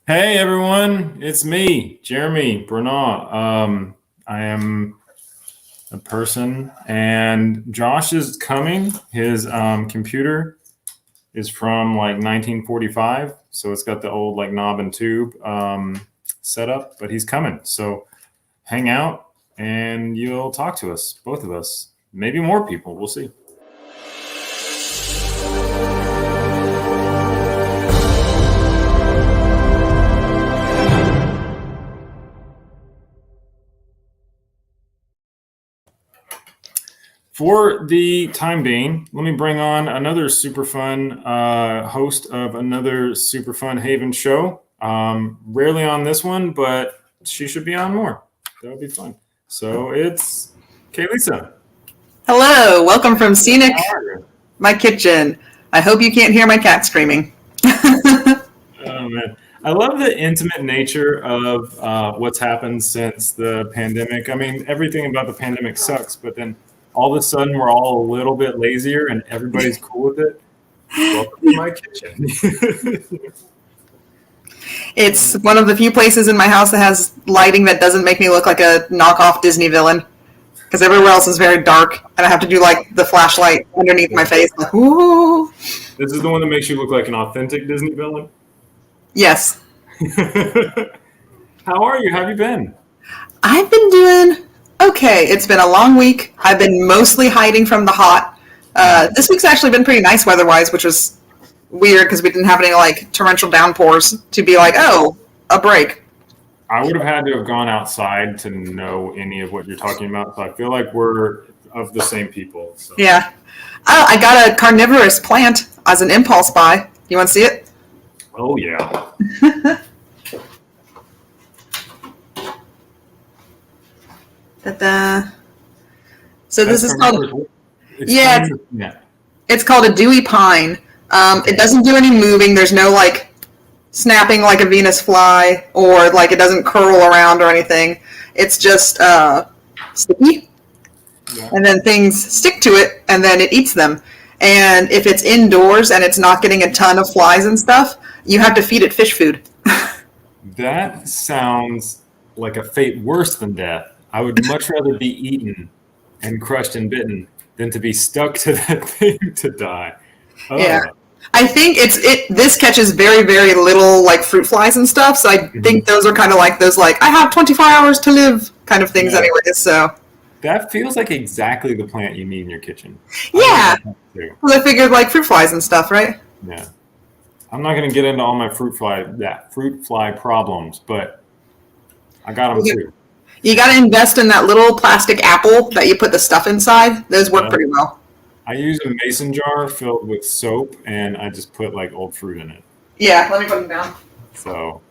Hey everyone, it's me, Jeremy Bernard. I am a person, and Josh is coming. His computer is from like 1945, so it's got the old like knob and tube setup. But he's coming, so hang out, and you'll talk to us, both of us, maybe more people. We'll see. For the time being, let me bring on another super fun host of another super fun Haven show. Rarely on this one, but she should be on more. That'll be fun. So it's Kaylisa. Hello, welcome from scenic my kitchen. I hope you can't hear my cat screaming. Oh man, I love the intimate nature of what's happened since the pandemic. I mean, everything about the pandemic sucks, but then all of a sudden we're all a little bit lazier and everybody's cool with it. Welcome to my kitchen. It's one of the few places in my house that has lighting that doesn't make me look like a knockoff Disney villain. Because everywhere else is very dark, and I have to do like the flashlight underneath my face. Like, ooh. This is the one that makes you look like an authentic Disney villain? Yes. How are you? How have you been? I've been doing okay. It's been a long week. I've been mostly hiding from the hot. This week's actually been pretty nice weather-wise, which was weird because we didn't have any like torrential downpours to be like, oh, a break. I would have had to have gone outside to know any of what you're talking about, so I feel like we're of the same people. So. Yeah. I got a carnivorous plant as an impulse buy. You want to see it? Oh, yeah. Ta-da. So this is called... Yeah. It's called a dewy pine. It doesn't do any moving. There's no, like, snapping like a Venus fly, or like it doesn't curl around or anything. It's just sticky, and then things stick to it, and then it eats them. And if it's indoors and it's not getting a ton of flies and stuff, you have to feed it fish food. That sounds like a fate worse than death. I would much rather be eaten and crushed and bitten than to be stuck to that thing to die. Oh. Yeah. I think this catches very, very little like fruit flies and stuff, so I think those are kind of like those like I have 24 hours to live kind of things anyways, so. That feels like exactly the plant you need in your kitchen. Yeah. Well, I figured like fruit flies and stuff, right? Yeah. I'm not going to get into all my fruit fly problems, but I got them too. You got to invest in that little plastic apple that you put the stuff inside. Those work pretty well. I use a mason jar filled with soap, and I just put like old fruit in it. Yeah, let me put them down. So,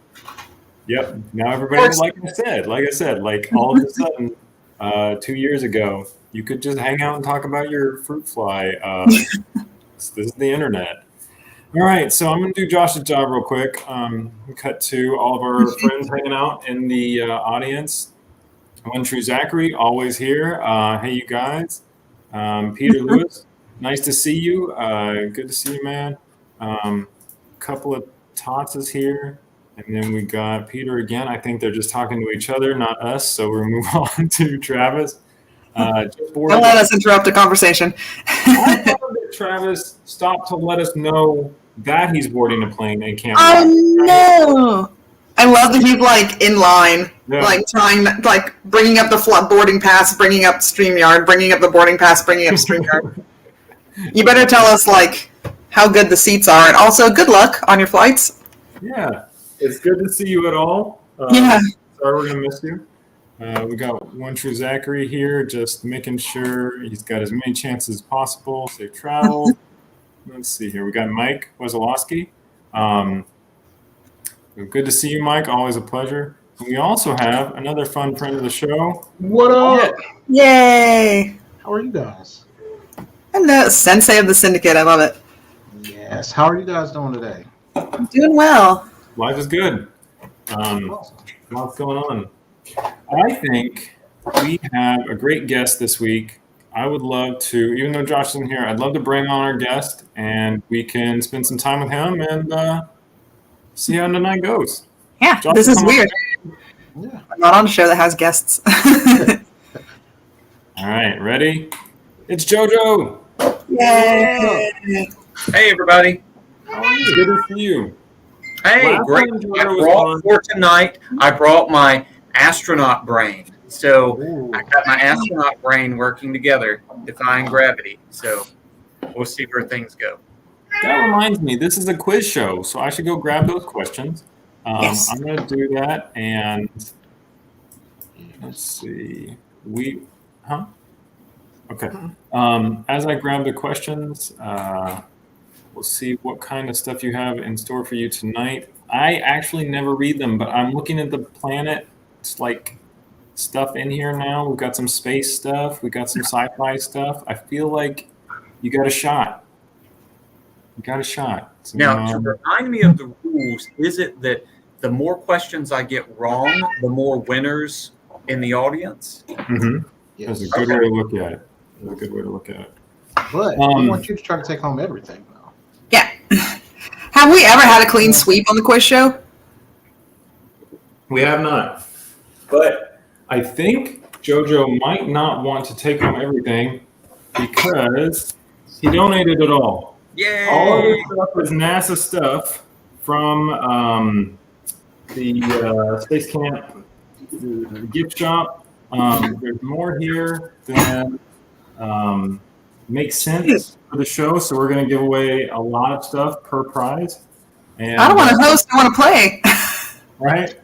yep. Now everybody, like I said, like all of a sudden, 2 years ago, you could just hang out and talk about your fruit fly. This is the internet. All right, so I'm going to do Josh's job real quick. Cut to all of our friends hanging out in the audience. One True Zachary, always here. Hey, you guys. Peter Lewis, nice to see you. Good to see you, man. Couple of Tots is here. And then we got Peter again. I think they're just talking to each other, not us. So we'll move on to Travis. Don't let us interrupt the conversation. I thought that Travis stopped to let us know that he's boarding a plane and can't. Oh, no. I love that he's like in line, like trying, like bringing up the boarding pass, bringing up StreamYard, bringing up the boarding pass, bringing up StreamYard. You better tell us like how good the seats are, and also good luck on your flights. Yeah, it's good to see you at all. Yeah. Sorry, we're gonna miss you. We got One True Zachary here, just making sure he's got as many chances as possible. Safe travel. Let's see here. We got Mike Wazalowski. Good to see you, Mike. Always a pleasure. And we also have another fun friend of the show. What up? Yay! How are you guys? I'm the sensei of the syndicate. I love it. Yes. How are you guys doing today? I'm doing well. Life is good. Lots going on. I think we have a great guest this week. I would love to, even though Josh isn't here, I'd love to bring on our guest, and we can spend some time with him and see how the night goes. Yeah, Josh, this is come on. weird. Yeah. I'm not on a show that has guests. All right, ready? It's JoJo. Yay! Hey, everybody. How are It's you? good to see you. Hey, Last great. time I JoJo was brought on. for tonight, I brought my astronaut brain. So Ooh. I got my astronaut brain working together, defying gravity. So we'll see where things go. That reminds me, this is a quiz show, so I should go grab those questions. Yes. I'm going to do that, and let's see. Okay. As I grab the questions, we'll see what kind of stuff you have in store for you tonight. I actually never read them, but I'm looking at the planet. It's like stuff in here now. We've got some space stuff. We got some sci-fi stuff. I feel like you got a shot. You got a shot. So, Now, to remind me of the rules, is it that the more questions I get wrong, the more winners in the audience? mhm. Yes. That's a good way to look at it. That's a good way to look at it. But we want you to try to take home everything, though. Yeah. Have we ever had a clean sweep on the quiz show? We have not. But I think JoJo might not want to take home everything because he donated it all. Yay! All of this stuff is NASA stuff from the Space Camp the gift shop. There's more here than makes sense for the show, so we're going to give away a lot of stuff per prize. And, I don't want to host. I want to play. right?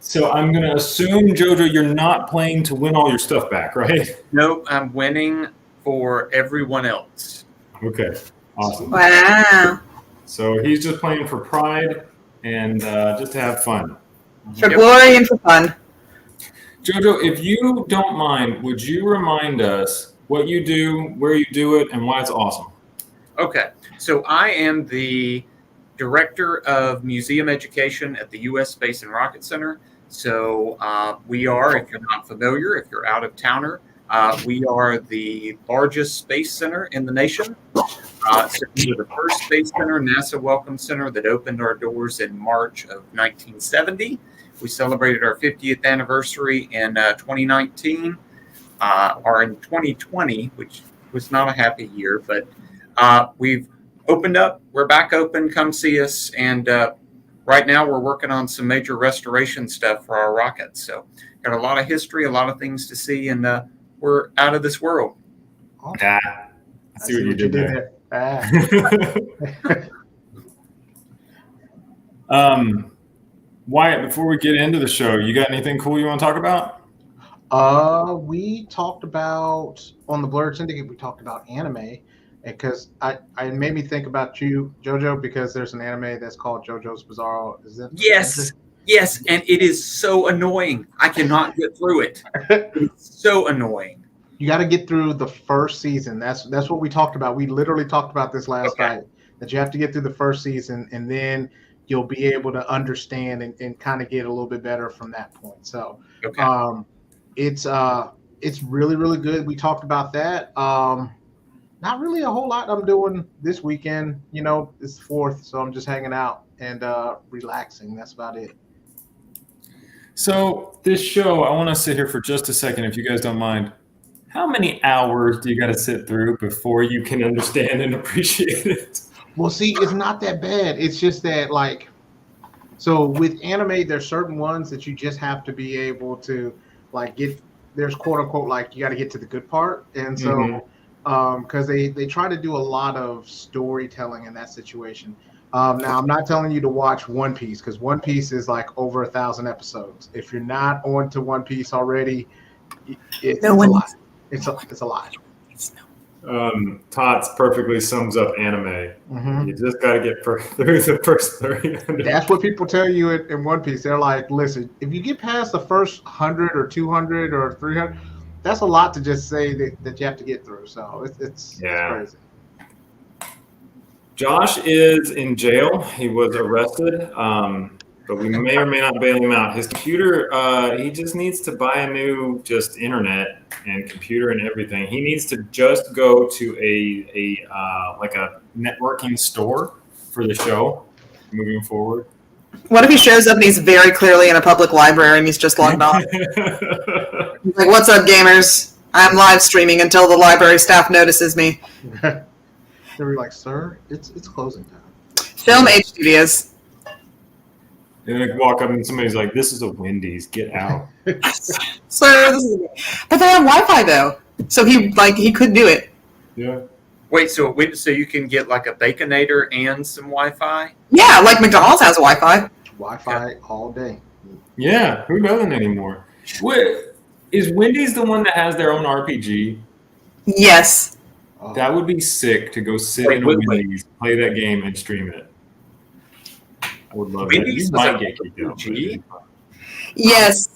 So I'm going to assume, JoJo, you're not playing to win all your stuff back, right? Nope, I'm winning for everyone else. Okay, awesome. Wow. So he's just playing for pride and just to have fun. For glory and for fun. JoJo, if you don't mind, would you remind us what you do, where you do it, and why it's awesome? Okay, so I am the Director of Museum Education at the U.S. Space and Rocket Center. So we are, if you're not familiar, if you're out of towner, we are the largest space center in the nation. So we were the first space center, NASA Welcome Center, that opened our doors in March of 1970. We celebrated our 50th anniversary in 2019, or in 2020, which was not a happy year, but we've opened up. We're back open. Come see us. And right now we're working on some major restoration stuff for our rockets. So got a lot of history, a lot of things to see, and we're out of this world. I see what you did there. Wyatt, before we get into the show, you got anything cool you want to talk about? We talked about on the Blurred Syndicate. We talked about anime, because I made me think about you, JoJo, because there's an anime that's called JoJo's Bizarre. Yes, and it is so annoying. I cannot get through it. It's so annoying. You got to get through the first season. That's what we talked about. We literally talked about this last night. That you have to get through the first season, and then you'll be able to understand and kind of get a little bit better from that point. So, it's really, really good. We talked about that. Not really a whole lot I'm doing this weekend. You know, it's the 4th, so I'm just hanging out and relaxing. That's about it. So this show, I want to sit here for just a second, if you guys don't mind. How many hours do you got to sit through before you can understand and appreciate it? Well, see, it's not that bad. It's just that, like, so with anime, there's certain ones that you just have to be able to, like, get. There's quote unquote, like, you got to get to the good part, and so because they try to do a lot of storytelling in that situation. Now, I'm not telling you to watch One Piece, because One Piece is like over 1,000 episodes. If you're not on to One Piece already, it's a lot. It's a lot. Tots perfectly sums up anime. You just got to get through the first 30. That's what people tell you in One Piece. They're like, listen, if you get past the first 100 or 200 or 300, that's a lot to just say that you have to get through. So it's crazy. Josh is in jail. He was arrested, but we may or may not bail him out. His computer, he just needs to buy a new internet and computer and everything. He needs to just go to a like a networking store for the show moving forward. What if he shows up and he's very clearly in a public library and he's just logged on? He's like, "What's up, gamers? I'm live streaming until the library staff notices me." They were like, "Sir, it's closing time." Film H Studios. And I walk up and somebody's like, "This is a Wendy's. Get out." Sir, this is... But they have Wi-Fi though, so he could do it. Yeah. Wait, so you can get like a Baconator and some Wi-Fi? Yeah, like McDonald's has Wi-Fi. Wi-Fi all day. Yeah. Who doesn't anymore? Wait, is Wendy's the one that has their own RPG? Yes. Oh. That would be sick to go sit in a Wendy's, play that game, and stream it. I would love that. Wendy's You was might a get kicked out. RPG? Yes.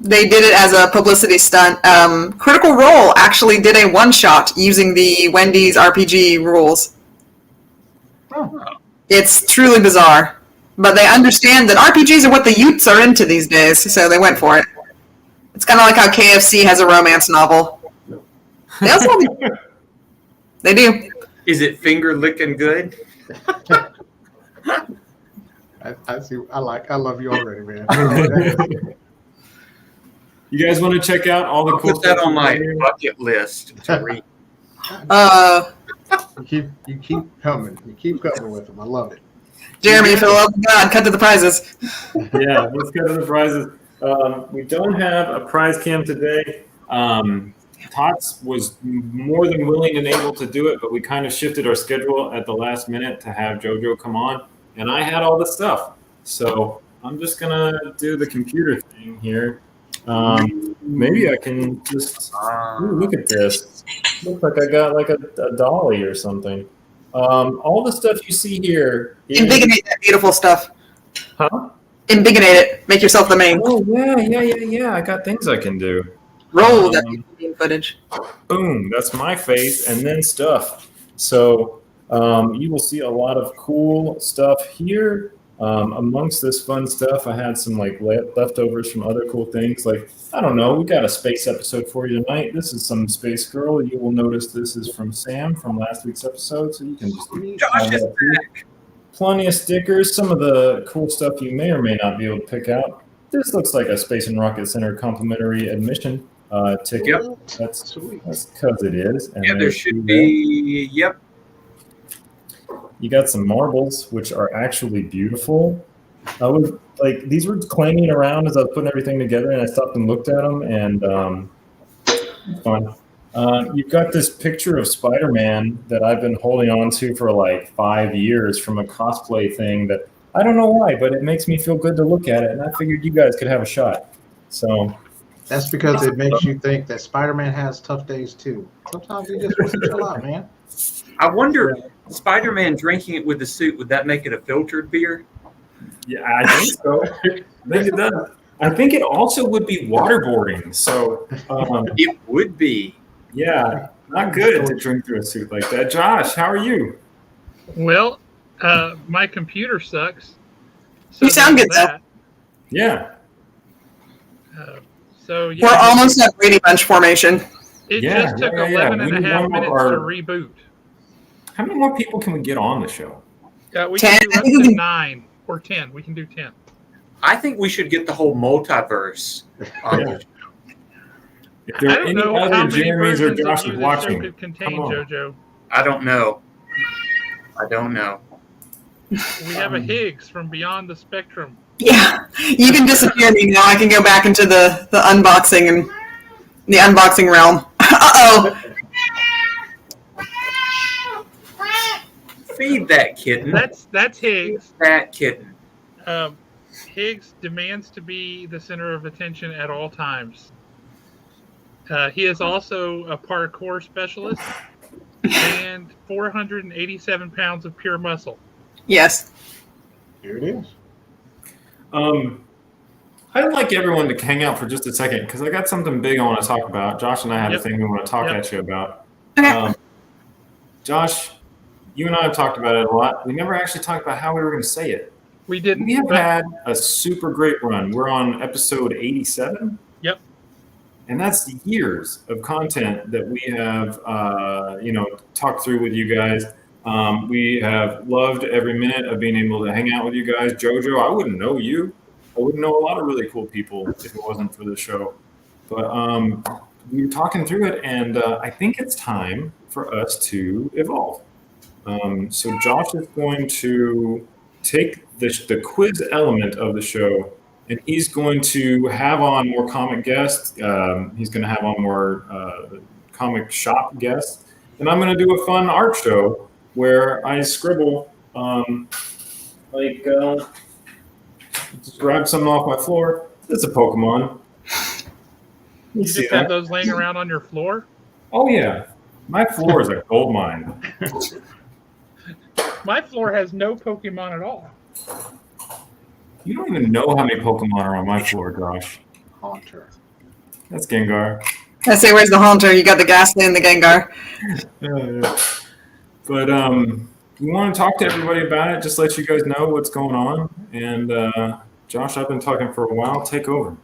They did it as a publicity stunt. Critical Role actually did a one-shot using the Wendy's RPG rules. Oh. It's truly bizarre. But they understand that RPGs are what the youths are into these days, so they went for it. It's kind of like how KFC has a romance novel. They also have They do. Is it finger licking good? I see. I love you already, man. You guys want to check out all the I'll cool put that stuff on my here? bucket list to read. You keep coming. You keep coming with them. I love it. Jeremy, for the love of God, cut to the prizes. Yeah, let's go to the prizes. We don't have a prize cam today. Tots was more than willing and able to do it, but we kind of shifted our schedule at the last minute to have JoJo come on, and I had all the stuff. So I'm just going to do the computer thing here. Maybe I can just ooh, look at this. Looks like I got like a dolly or something. All the stuff you see here. Imbigonate that beautiful stuff. Huh? Imbigonate it. Make yourself the main. Oh, yeah. I got things I can do. Roll that footage. Boom, that's my face, and then stuff. So you will see a lot of cool stuff here. Amongst this fun stuff, I had some like leftovers from other cool things. Like, I don't know, we got a space episode for you tonight. This is some Space Girl. You will notice this is from Sam from last week's episode, so you can just Josh is back. Plenty of stickers. Some of the cool stuff you may or may not be able to pick out. This looks like a Space and Rocket Center complimentary admission ticket. Yep. That's because it is. And Yeah, there should be. Yep. You got some marbles, which are actually beautiful. These were clanging around as I was putting everything together, and I stopped and looked at them, and fun. You've got this picture of Spider-Man that I've been holding on to for like 5 years from a cosplay thing that I don't know why, but it makes me feel good to look at it, and I figured you guys could have a shot. So that's because it makes you think that Spider-Man has tough days too. Sometimes he just wants to chill out, man. I wonder, Spider-Man drinking it with the suit, would that make it a filtered beer? Yeah, I think so. I think it does. I think it also would be waterboarding. So It would be. yeah, not good to drink through a suit like that. Josh, how are you? Well, my computer sucks. So You sound good, that. Yeah. So yeah, We're almost at Brady Bunch formation. it Yeah, just took yeah. 11 We and a need half one minutes more- to reboot. How many more people can we get on the show? We 10? can do up to 9 or 10. We can do 10. I think we should get the whole multiverse on Yeah. the If there I are don't any know how other many Jeremys or versions of you Joshes this show watching, could contain, come on. JoJo. I don't know. We have a Higgs from Beyond the Spectrum. Yeah, you can disappear me now. I can go back into the unboxing and the unboxing realm. Uh-oh. Feed that kitten. That's Higgs. That kitten. Higgs demands to be the center of attention at all times. He is also a parkour specialist and 487 pounds of pure muscle. Yes. Here it is. I'd like everyone to hang out for just a second because I got something big I want to talk about. Josh and I have a thing we want to talk at you about. Okay. Josh, you and I have talked about it a lot. We never actually talked about how we were going to say it. We didn't. We have but- had a super great run. We're on episode 87. Yep. And that's years of content that we have, talked through with you guys. We have loved every minute of being able to hang out with you guys. JoJo, I wouldn't know you. I wouldn't know a lot of really cool people if it wasn't for this show. But we were talking through it, and I think it's time for us to evolve. So Josh is going to take the quiz element of the show, and he's going to have on more comic guests. He's going to have on more comic shop guests. And I'm going to do a fun art show where I scribble, just grab something off my floor. It's a Pokemon. You just have those laying around on your floor? Oh, yeah. My floor is a gold mine. My floor has no Pokemon at all. You don't even know how many Pokemon are on my floor, Josh. Haunter. That's Gengar. I say, where's the Haunter? You got the Ghastly and the Gengar. But we want to talk to everybody about it, just let you guys know what's going on. And Josh, I've been talking for a while. Take over.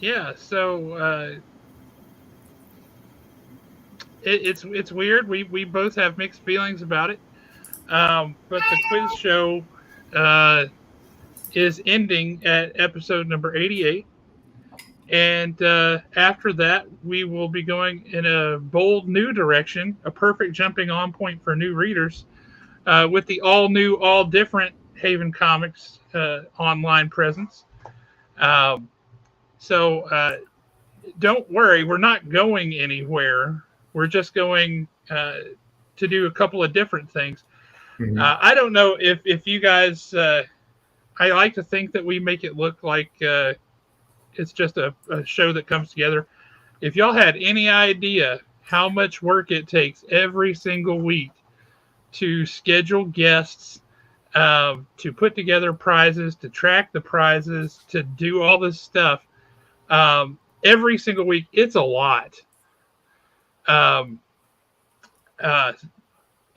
Yeah, so it's weird. We both have mixed feelings about it. But the quiz show is ending at episode number 88. And after that, we will be going in a bold new direction, a perfect jumping on point for new readers, with the all new, all different Haven Comics online presence. So don't worry, we're not going anywhere. We're just going to do a couple of different things. Mm-hmm. I don't know if you guys, I like to think that we make it look like it's just a show that comes together. If y'all had any idea how much work it takes every single week to schedule guests, to put together prizes, to track the prizes, to do all this stuff, every single week, it's a lot.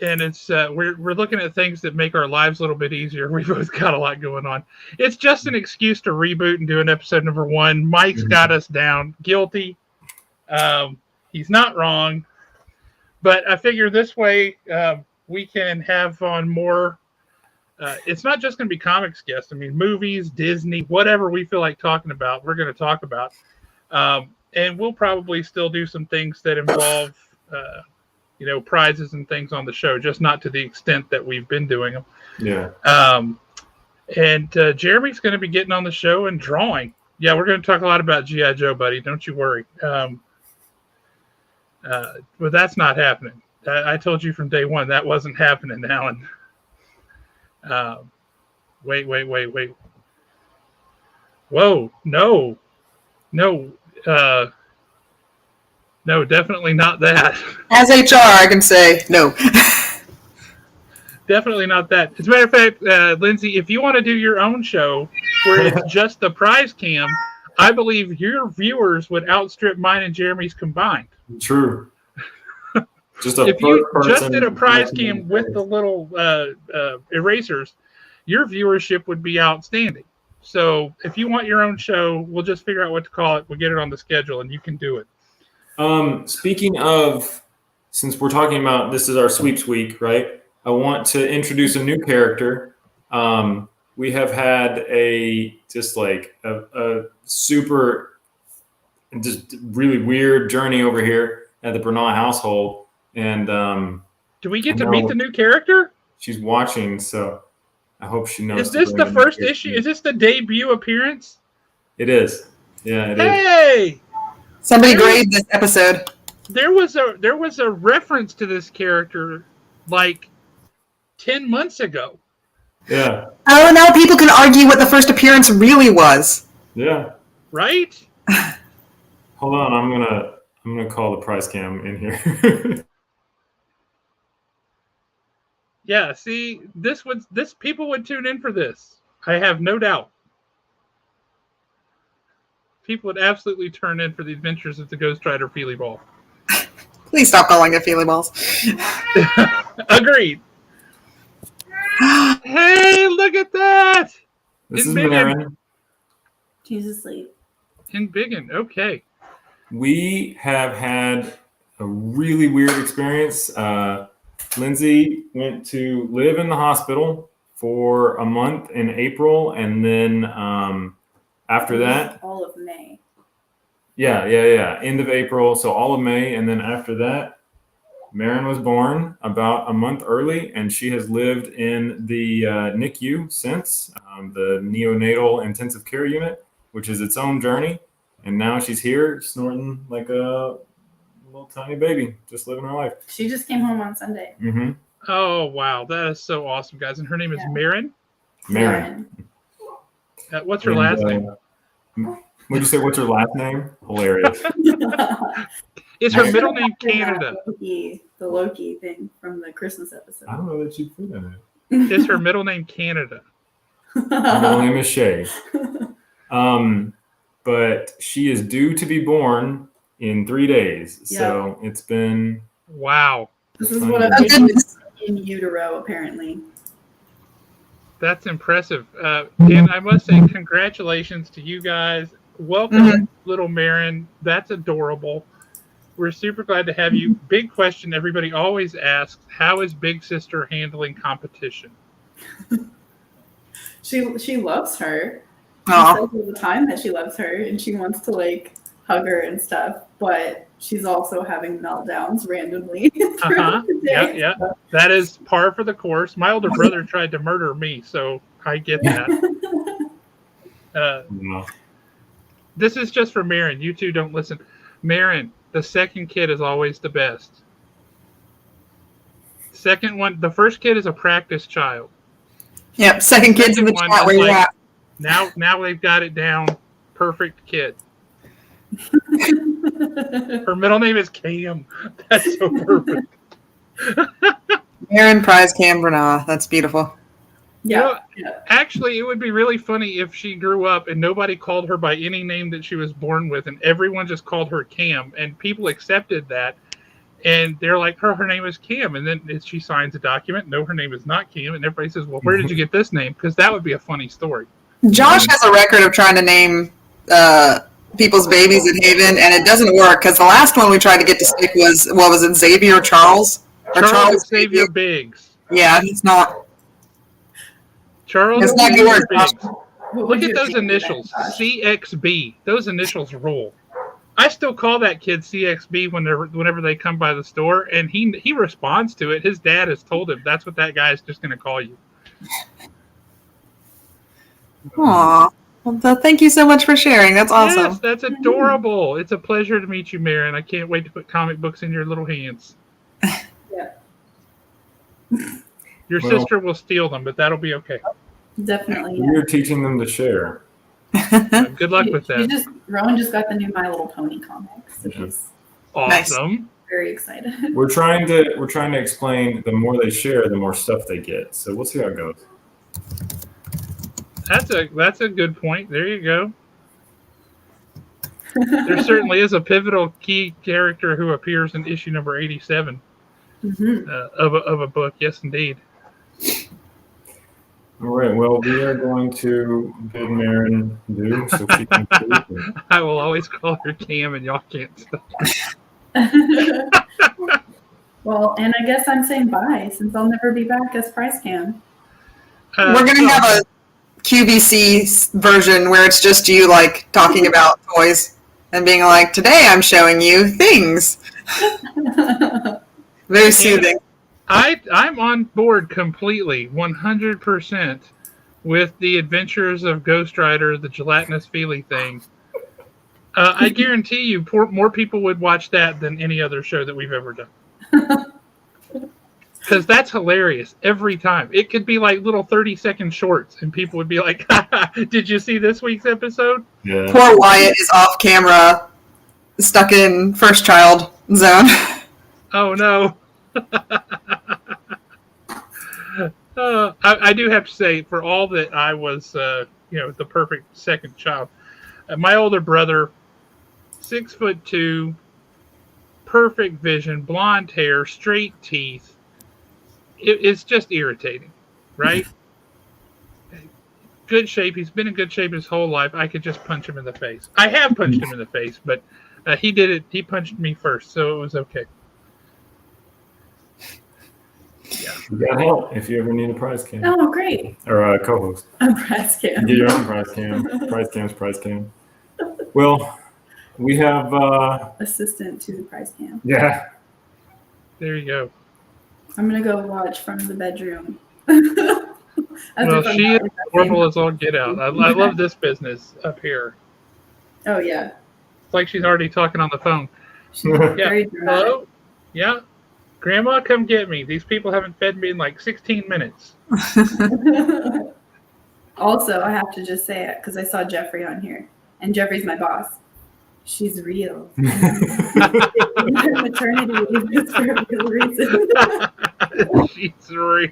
And it's we're looking at things that make our lives a little bit easier. We both got a lot going on. It's just an excuse to reboot and do an episode number 1. Mike's got us down. Guilty. He's not wrong. But I figure this way we can have on more. It's not just going to be comics guests. I mean, movies, Disney, whatever we feel like talking about, we're going to talk about. And we'll probably still do some things that involve prizes and things on the show, just not to the extent that we've been doing them. Yeah. And Jeremy's going to be getting on the show and drawing. Yeah, we're going to talk a lot about G.I. Joe, buddy. Don't you worry. But that's not happening. I told you from day one that wasn't happening, Alan. Wait. Whoa, no. No, definitely not that. As HR, I can say no. Definitely not that. As a matter of fact, Lindsay, if you want to do your own show where it's just the prize cam, I believe your viewers would outstrip mine and Jeremy's combined. True. If you just did a prize cam with the little erasers, your viewership would be outstanding. So if you want your own show, we'll just figure out what to call it. We'll get it on the schedule, and you can do it. Speaking of, since we're talking about this is our sweeps week, right? I want to introduce a new character. We have had a super, just really weird journey over here at the Bernal household. And do we get to meet the new character? She's watching, so I hope she knows. Is this the first issue? Is this the debut appearance? It is. Yeah, it is. Hey! Somebody grade this episode. There was a reference to this character like 10 months ago. Yeah. Oh, now people can argue what the first appearance really was. Yeah. Right? Hold on, I'm gonna call the prize cam in here. Yeah, see, this people would tune in for this. I have no doubt. People would absolutely turn in for the adventures of the Ghost Rider Feely Ball. Please stop calling it Feely Balls. Agreed. Hey, look at that! This is Marin. She's asleep. In Biggin, okay. We have had a really weird experience. Lindsay went to live in the hospital for a month in April, and then after that, all of May. yeah, end of April, so all of May, and then after that, Marin was born about a month early, and she has lived in the NICU since, the neonatal intensive care unit, which is its own journey, and now she's here snorting like a little tiny baby, just living her life. She just came home on Sunday. Mm-hmm. Oh, wow. That is so awesome, guys. And her name is Marin? Marin. What's her last name? Would you say what's her last name? Hilarious. Is her middle name Canada? The Loki thing from the Christmas episode. I don't know that she put in it. Is her middle name Canada? Her middle name is Shay. But she is due to be born in 3 days. Yeah. So it's been... Wow. This is what I've been in utero, apparently. That's impressive. And I must say, congratulations to you guys. Welcome, little Marin. That's adorable. We're super glad to have you. Big question everybody always asks, how is Big Sister handling competition? She loves her. She Aww. says all the time that she loves her and she wants to like hug her and stuff, but she's also having meltdowns randomly throughout the day. Yeah. That is par for the course. My older brother tried to murder me, so I get that. No. This is just for Marin. You two don't listen. Marin, the second kid is always the best. Second one, the first kid is a practice child. Yep, second kid's in the One chat is where you like, at. Now they've got it down. Perfect kid. Her middle name is Cam. That's so perfect. Marin Prize Cambrenagh. That's beautiful. Yeah. Actually, it would be really funny if she grew up and nobody called her by any name that she was born with, and everyone just called her Cam, and people accepted that, and they're like, her name is Cam, and then she signs a document, no, her name is not Cam, and everybody says, well, where did you get this name? Because that would be a funny story. Josh has a record of trying to name people's babies at Haven, and it doesn't work because the last one we tried to get to stick was, what was it, Xavier Charles? Or Charles Xavier Biggs. Yeah, it's not. Charles It's not Xavier yours, Biggs. What Look would at you those think of that, initials, Josh? CXB. Those initials rule. I still call that kid CXB whenever they come by the store, and he responds to it. His dad has told him that's what that guy is just going to call you. Aw. Well, thank you so much for sharing. That's awesome. Yes, that's adorable. It's a pleasure to meet you, Marin. I can't wait to put comic books in your little hands. Yeah. Your sister will steal them, but that'll be okay. Definitely. You're teaching them to share. Good luck with that. Rowan just got the new My Little Pony comics, so she's Awesome. very excited. We're trying to explain the more they share, the more stuff they get. So we'll see how it goes. That's a good point. There you go. There certainly is a pivotal key character who appears in issue number 87 of a book. Yes, indeed. All right. Well, we are going to bid Marin do so she can sleep. I will always call her Cam, and y'all can't stop. Well, and I guess I'm saying bye since I'll never be back as Price Cam. We're going to have a QVC version where it's just you like talking about toys and being like, today I'm showing you things. Very soothing. I'm on board completely, 100% with the Adventures of Ghost Rider, the gelatinous feely thing. I guarantee you more people would watch that than any other show that we've ever done. Because that's hilarious every time. It could be like little 30-second shorts, and people would be like, did you see this week's episode? Yeah. Poor Wyatt is off camera, stuck in first child zone. Oh, no. I do have to say, for all that I was, the perfect second child, my older brother, 6'2", perfect vision, blonde hair, straight teeth. It's just irritating, right? Good shape. He's been in good shape his whole life. I could just punch him in the face. I have punched him in the face, but he did it. He punched me first, so it was okay. You got help if you ever need a prize cam Oh, great. or a co-host. A prize cam. Get your own prize cam. Prize cam. Well, we have. Assistant to the prize cam. Yeah. There you go. I'm gonna go watch from the bedroom. Well, she is horrible as all get out. I love this business up here. Oh yeah. It's like she's already talking on the phone. She's Yeah. very dramatic. Hello? Yeah. Grandma, come get me. These people haven't fed me in like 16 minutes. Also, I have to just say it because I saw Jeffrey on here, and Jeffrey's my boss. She's real. Maternity leave is for a real reason. She's real.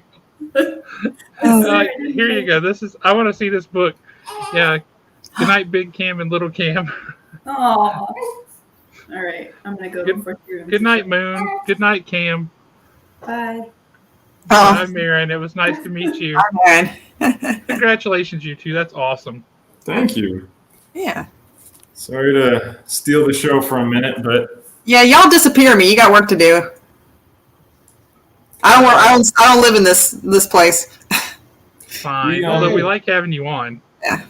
Here you go. I want to see this book. Yeah. Good night, Big Cam and Little Cam. Aw. All right, I'm gonna go before you. Good night, Moon. Good night, Cam. Bye. Bye, Marin. It was nice to meet you. Hi, man. Congratulations, you two. That's awesome. Thank you. Yeah. Sorry to steal the show for a minute, but Yeah, y'all disappear me. You got work to do. I don't live in this place. Fine. Although we like having you on. Yeah.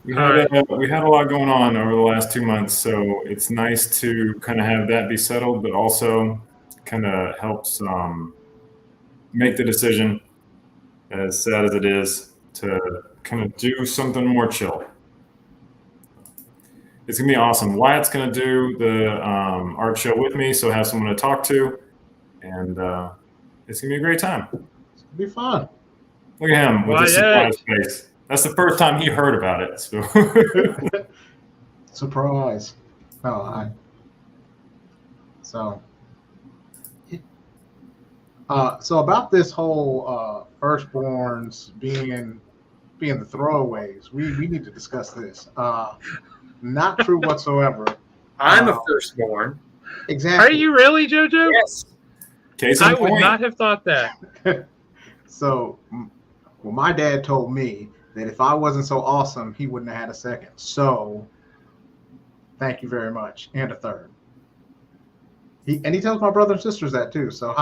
we had a lot going on over the last 2 months, so it's nice to kind of have that be settled, but also kind of helps make the decision, as sad as it is, to kind of do something more chill. It's gonna be awesome. Wyatt's gonna do the art show with me, so have someone to talk to, and it's gonna be a great time. It's gonna be fun. Look at him with his Wyatt. surprise face. That's the first time he heard about it. So. Surprise. No, So about this whole firstborns being the throwaways, we need to discuss this. Not true whatsoever. I'm a firstborn. Exactly. Are you really, JoJo? Yes. Case in I would point. not have thought that. So, well, my dad told me that if I wasn't so awesome, he wouldn't have had a second. So, thank you very much, and a third. He tells my brother and sisters that too. So,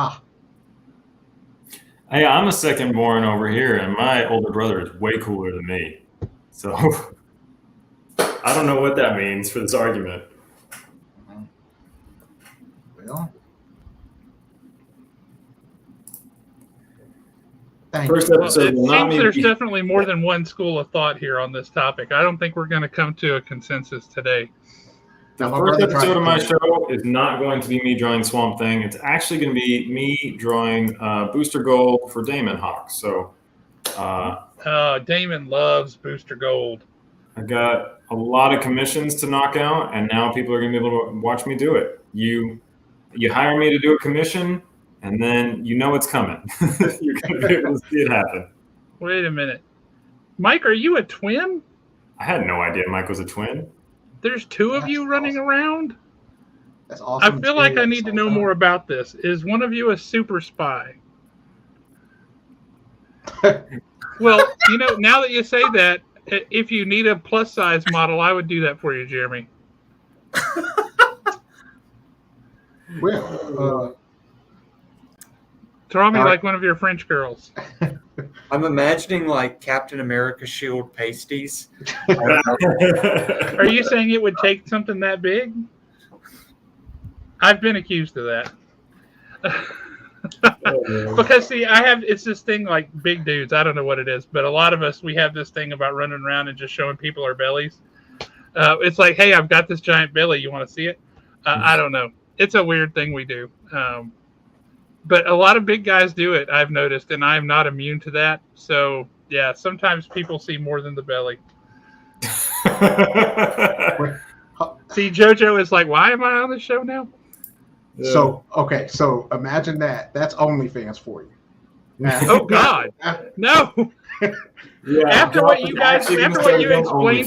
Hey, I'm a second born over here, and my older brother is way cooler than me. So I don't know what that means for this argument. Well, thank First you. Well, episode it will not seems there's be. definitely more than one school of thought here on this topic. I don't think we're going to come to a consensus today. The My first brother tried episode to of my do it. show is not going to be me drawing Swamp Thing. It's actually going to be me drawing Booster Gold for Damon Hawk. So Damon loves Booster Gold. I got a lot of commissions to knock out, and now people are going to be able to watch me do it. You hire me to do a commission, and then you know it's coming. You're going to be able to see it happen. Wait a minute. Mike, are you a twin? I had no idea Mike was a twin. There's two of That's you running awesome. around? That's awesome. I feel like I need to know more about this. Is one of you a super spy? Well, now that you say that, if you need a plus size model, I would do that for you, Jeremy. Well, Draw me All right. like one of your French girls. I'm imagining like Captain America shield pasties. Are you saying it would take something that big? I've been accused of that. Because see, it's this thing like big dudes. I don't know what it is, but a lot of us, we have this thing about running around and just showing people our bellies. It's like, hey, I've got this giant belly. You want to see it? I don't know. It's a weird thing we do. But a lot of big guys do it, I've noticed, and I'm not immune to that. So yeah, sometimes people see more than the belly. See, JoJo is like, why am I on the show now? so imagine that. That's OnlyFans for you. Oh God, no! Yeah, After what you explained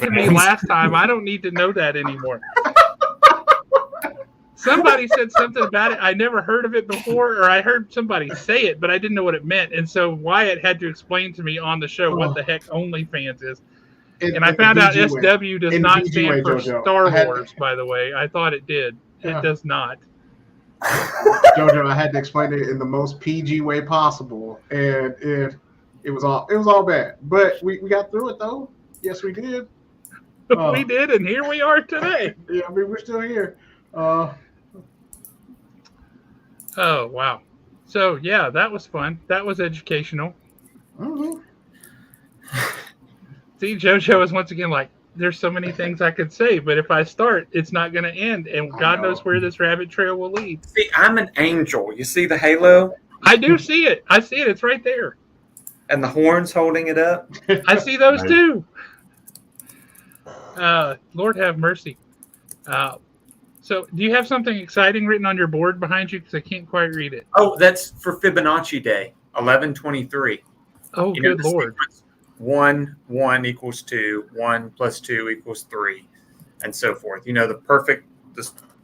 to me OnlyFans. last time, I don't need to know that anymore. Somebody said something about it. I never heard of it before, or I heard somebody say it, but I didn't know what it meant. And so Wyatt had to explain to me on the show what the heck OnlyFans is. And I found out SW does not stand for Star Wars, by the way. I thought it did. It does not. JoJo, I had to explain it in the most PG way possible, and it was all bad. But we got through it though. Yes, we did. We did, and here we are today. Yeah, I mean we're still here. Oh wow! So yeah, that was fun. That was educational. Mm-hmm. See, JoJo is once again like, there's so many things I could say, but if I start, it's not going to end, and God knows where this rabbit trail will lead. See, I'm an angel. You see the halo? I do see it. I see it. It's right there. And the horns holding it up? I see those too. Lord have mercy. So, do you have something exciting written on your board behind you? Because I can't quite read it. Oh, that's for Fibonacci Day, 1123. Oh, You good Lord. Sequence, 1 equals 2, 1 plus 2 equals 3, and so forth. You know, the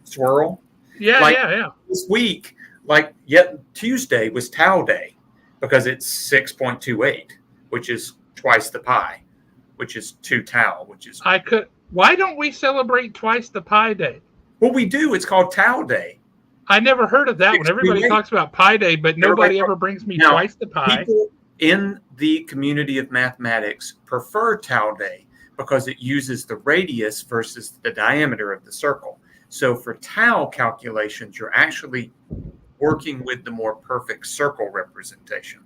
swirl. Yeah, yeah. This week, Tuesday was Tau Day because it's 6.28, which is twice the pi, which is 2 tau, which is. Why don't we celebrate twice the Pi Day? Well, we do. It's called Tau Day. I never heard of that one. Everybody talks about Pi Day, but nobody ever brings me twice the pi. People in the community of mathematics prefer Tau Day because it uses the radius versus the diameter of the circle. So for tau calculations, you're actually working with the more perfect circle representation.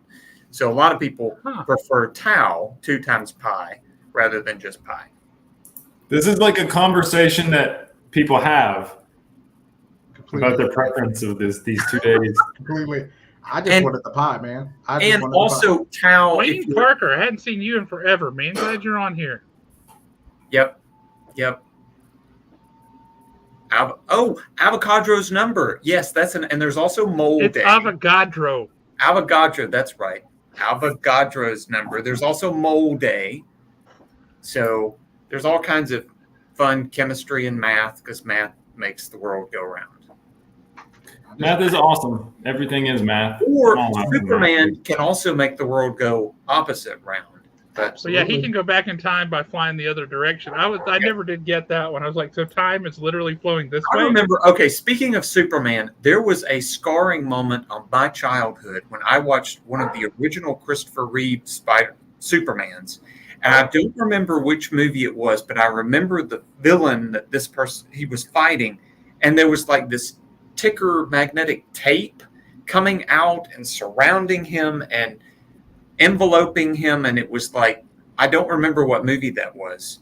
So a lot of people prefer tau, 2 times pi, rather than just pi. This is like a conversation that people have about their preference of these 2 days. Completely. I just wanted the pie, man. And also tau. Wayne Parker, I hadn't seen you in forever, man. Glad you're on here. Yep. Avogadro's number. Yes, and there's also mole it's day. Avogadro. Avogadro, that's right. Avogadro's number. There's also mole day. So there's all kinds of fun chemistry and math because math makes the world go round. Math is awesome. Everything is math. Or Superman can also make the world go opposite round. So yeah, he can go back in time by flying the other direction. I never did get that one. I was like, so time is literally flowing this way? I remember, okay, speaking of Superman, there was a scarring moment of my childhood when I watched one of the original Christopher Reeve Supermans. And I don't remember which movie it was, but I remember the villain that he was fighting. And there was like this ticker magnetic tape coming out and surrounding him and enveloping him, and it was like, I don't remember what movie that was.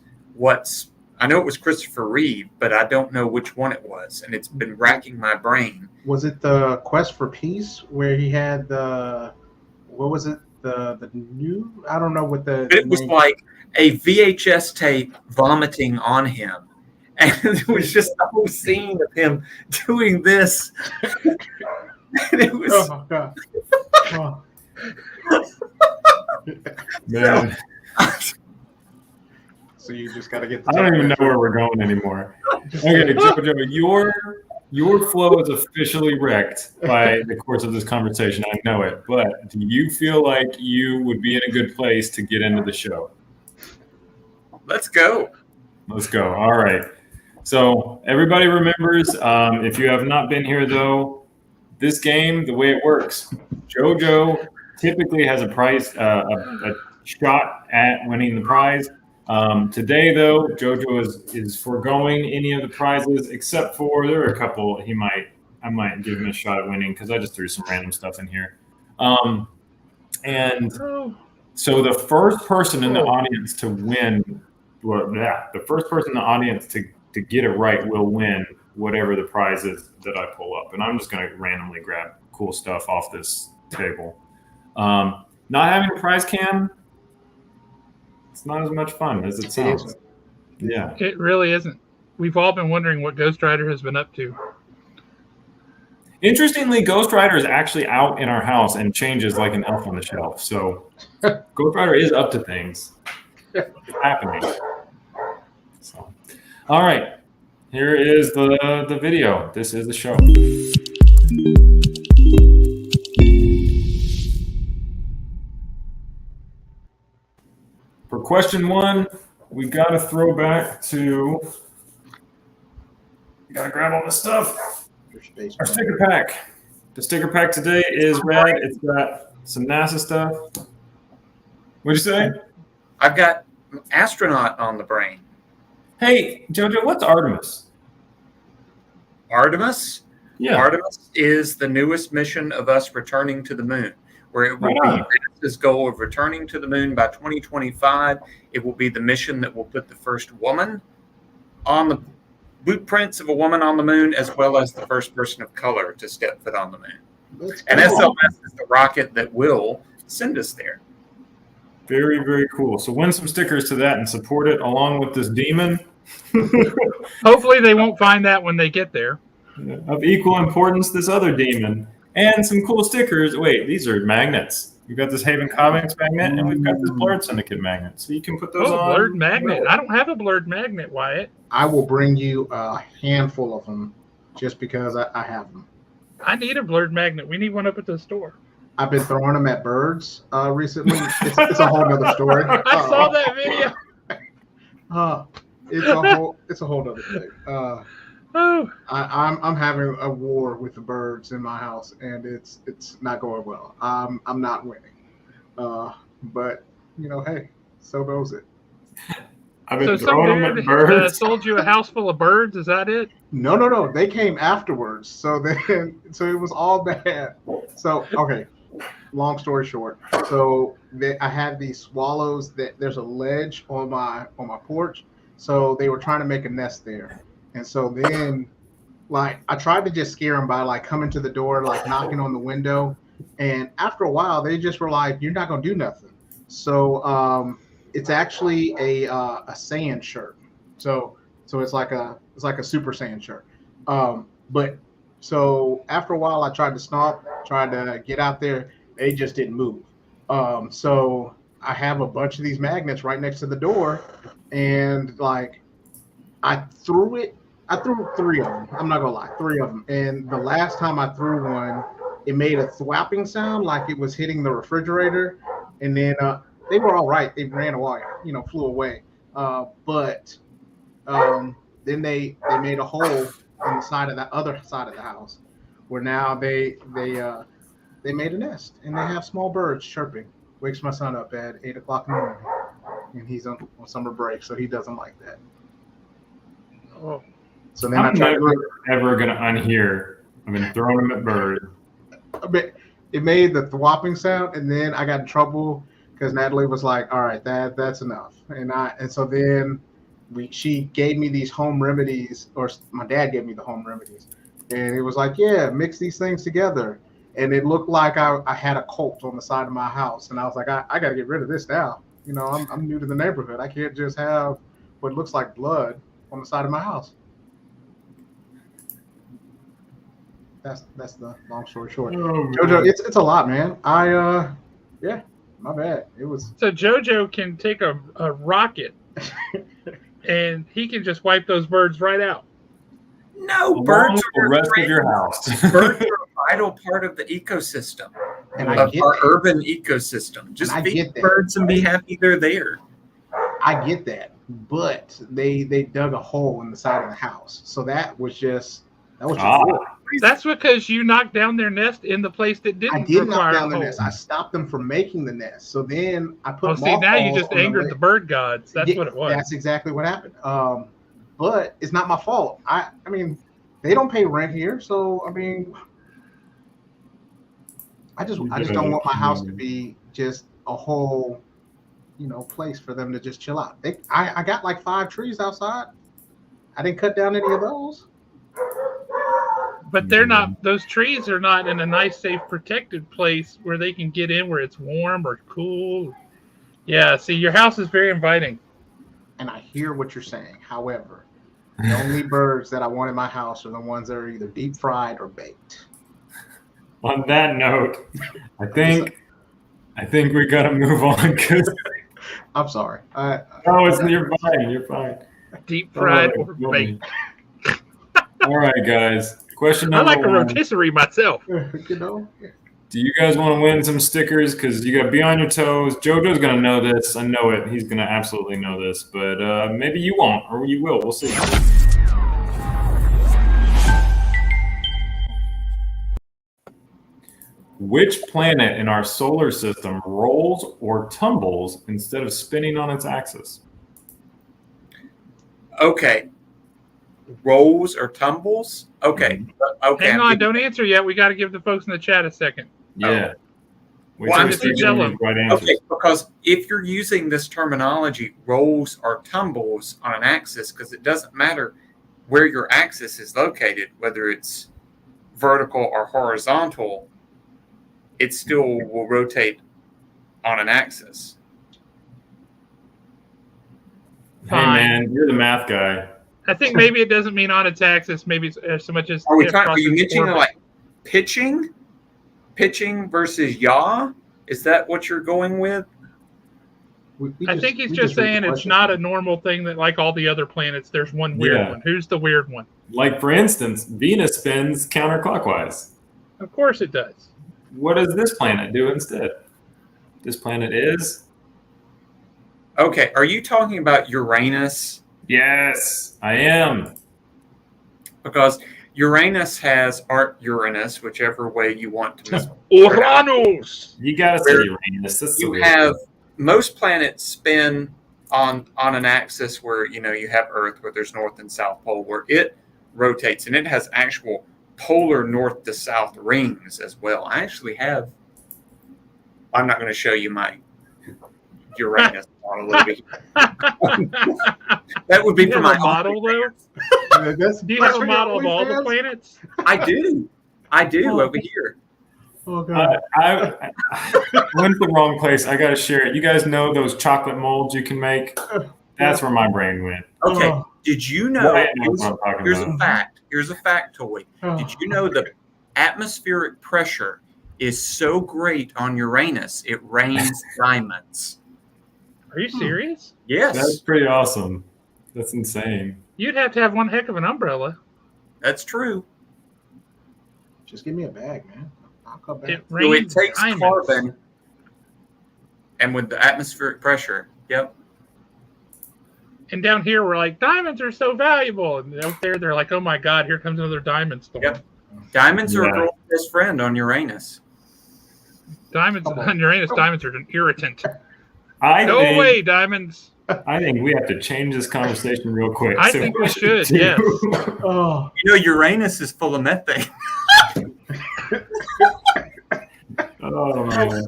I know it was Christopher Reeve, but I don't know which one it was, and it's been racking my brain. Was it the Quest for Peace where he had what was it? The new, I don't know what it was like a VHS tape vomiting on him. And it was just the whole scene of him doing this. And it was. Oh, God. Oh. Man. So you just got to get. I don't even know where we're going anymore. Okay, JoJo, your flow is officially wrecked by the course of this conversation. I know it, but do you feel like you would be in a good place to get into the show? Let's go. Let's go. All right. So everybody remembers, if you have not been here though, this game, the way it works, JoJo typically has a prize, a shot at winning the prize. Today though, JoJo is foregoing any of the prizes except for there are a couple I might give him a shot at winning because I just threw some random stuff in here. And so the first person in the audience to win, the first person in the audience to get it right will win whatever the prize is that I pull up. And I'm just going to randomly grab cool stuff off this table. Not having a prize cam, it's not as much fun as it sounds. Yeah. It really isn't. We've all been wondering what Ghost Rider has been up to. Interestingly, Ghost Rider is actually out in our house and changes like an elf on the shelf. So Ghost Rider is up to things. It's happening. So, all right. Here is the video. This is the show. For question 1, we got to throw back to... You got to grab all this stuff. Chapter Space. Our sticker pack. The sticker pack today is red. It's got some NASA stuff. What'd you say? I've got Astronaut on the brain. Hey, JoJo, what's Artemis? Artemis? Yeah. Artemis is the newest mission of us returning to the moon, where it will Right be on. NASA's goal of returning to the moon by 2025. It will be the mission that will put the first woman on the blueprints of a woman on the moon, as well as the first person of color to step foot on the moon. And SLS is the rocket that will send us there. Very, very cool. So win some stickers to that and support it along with this demon. Hopefully they won't find that when they get there. Of equal importance, this other demon. And some cool stickers. Wait, these are magnets. We've got this Haven Comics magnet, and we've got this Blurred Syndicate magnet. So you can put those on. Blurred magnet. I don't have a blurred magnet, Wyatt. I will bring you a handful of them just because I have them. I need a blurred magnet. We need one up at the store. I've been throwing them at birds recently. It's a whole other story. I saw that video. It's a whole other thing. Oh, I'm having a war with the birds in my house, and it's not going well. I'm not winning. But hey, so goes it. I've been so some throwing them dude at birds. sold you a house full of birds. Is that it? No. They came afterwards. So it was all bad. So okay. Long story short, so I had these swallows that there's a ledge on my porch, so they were trying to make a nest there, and so then like I tried to just scare them by like coming to the door, like knocking on the window, and after a while they just were like, "You're not gonna do nothing." So it's actually a sand shirt, so it's like a Super Saiyan shirt, but. So after a while, I tried to stomp, tried to get out there. They just didn't move. So I have a bunch of these magnets right next to the door, and like I threw 3 of them. I'm not gonna lie, 3 of them. And the last time I threw one, it made a thwapping sound like it was hitting the refrigerator. And then they were all right. They ran away, flew away. But then they made a hole on the side of the other side of the house, where now they made a nest, and they have small birds chirping. Wakes my son up at 8 o'clock in the morning, and he's on summer break, so he doesn't like that. Oh. So then I'm never ever gonna unhear. I've been throwing them at birds. It made the thwopping sound, and then I got in trouble because Natalie was like, "All right, that's enough," and so then. She gave me these home remedies, or my dad gave me the home remedies, and it was like, yeah, mix these things together, and it looked like I had a cult on the side of my house, and I was like, I got to get rid of this now. I'm new to the neighborhood. I can't just have what looks like blood on the side of my house. That's the long story short. Oh, JoJo, it's a lot, man. Yeah, my bad. It was. So JoJo can take a rocket. And he can just wipe those birds right out. No, birds the are rest of your house. Birds are a vital part of the ecosystem, And of our urban ecosystem. Just feed birds and be happy they're there. I get that, but they dug a hole in the side of the house, so that was just That's because you knocked down their nest in the place that didn't. I did knock down the nest. I stopped them from making the nest. So then I put. Now you just angered the bird gods. That's what it was. That's exactly what happened. But it's not my fault. I mean, they don't pay rent here, so I mean, I just don't want my house to be just a whole, place for them to just chill out. I got like 5 trees outside. I didn't cut down any of those. But they're not; those trees are not in a nice, safe, protected place where they can get in, where it's warm or cool. Yeah, see, your house is very inviting. And I hear what you're saying. However, the only birds that I want in my house are the ones that are either deep fried or baked. On that note, I think we gotta move on. Cause I'm sorry. You're fine. You're fine. Deep fried or baked. All right, guys. Question number 1. I like a rotisserie myself. Do you guys want to win some stickers? Because you got to be on your toes. JoJo's going to know this. I know it. He's going to absolutely know this. But maybe you won't, or you will. We'll see. Which planet in our solar system rolls or tumbles instead of spinning on its axis? Okay. Rolls or tumbles? Okay. Okay. Hang on, don't answer yet. We got to give the folks in the chat a second. Yeah. Wait Well, till I'm we just start telling giving them. you right answers. Okay, because if you're using this terminology, rolls or tumbles on an axis, because it doesn't matter where your axis is located, whether it's vertical or horizontal, it still will rotate on an axis. Hey, Fine. man, you're the math guy. I think maybe it doesn't mean on its axis. Maybe it's so much as Are across you its mentioning orbit. like pitching? Pitching versus yaw? Is that what you're going with? I think he's just saying it's not a normal thing that, like all the other planets, there's one weird one. Who's the weird one? Like, for instance, Venus spins counterclockwise. Of course it does. What does this planet do instead? This planet is? Okay, are you talking about Uranus? Yes, I am. Because Uranus has Uranus, whichever way you want to miss. Uranus! You gotta say Uranus. That's You have most planets spin on an axis where you have Earth, where there's North and South Pole, where it rotates, and it has actual polar north to south rings as well. I actually have. I'm not going to show you my Uranus model over here. That would be for my model, though. Do you have a model of all the planets? I do over here. Oh god! I went to the wrong place. I got to share it. You guys know those chocolate molds you can make? That's where my brain went. Okay. Did you know? Here's about. a fact. Here's a factoid. Did you know the atmospheric pressure is so great on Uranus it rains diamonds? Are you serious? Yes. That's pretty awesome. That's insane. You'd have to have one heck of an umbrella. That's true. Just give me a bag, man. I'll come back. So it takes carbon, and with the atmospheric pressure, yep. And down here, we're like, diamonds are so valuable. And out there, they're like, oh my God, here comes another diamond storm. Yep. Diamonds are a girl's best friend on Uranus. Diamonds on Uranus, diamonds are an irritant. Go away, diamonds. I think we have to change this conversation real quick. I think we should, yes. Oh. Uranus is full of methane. Oh, man.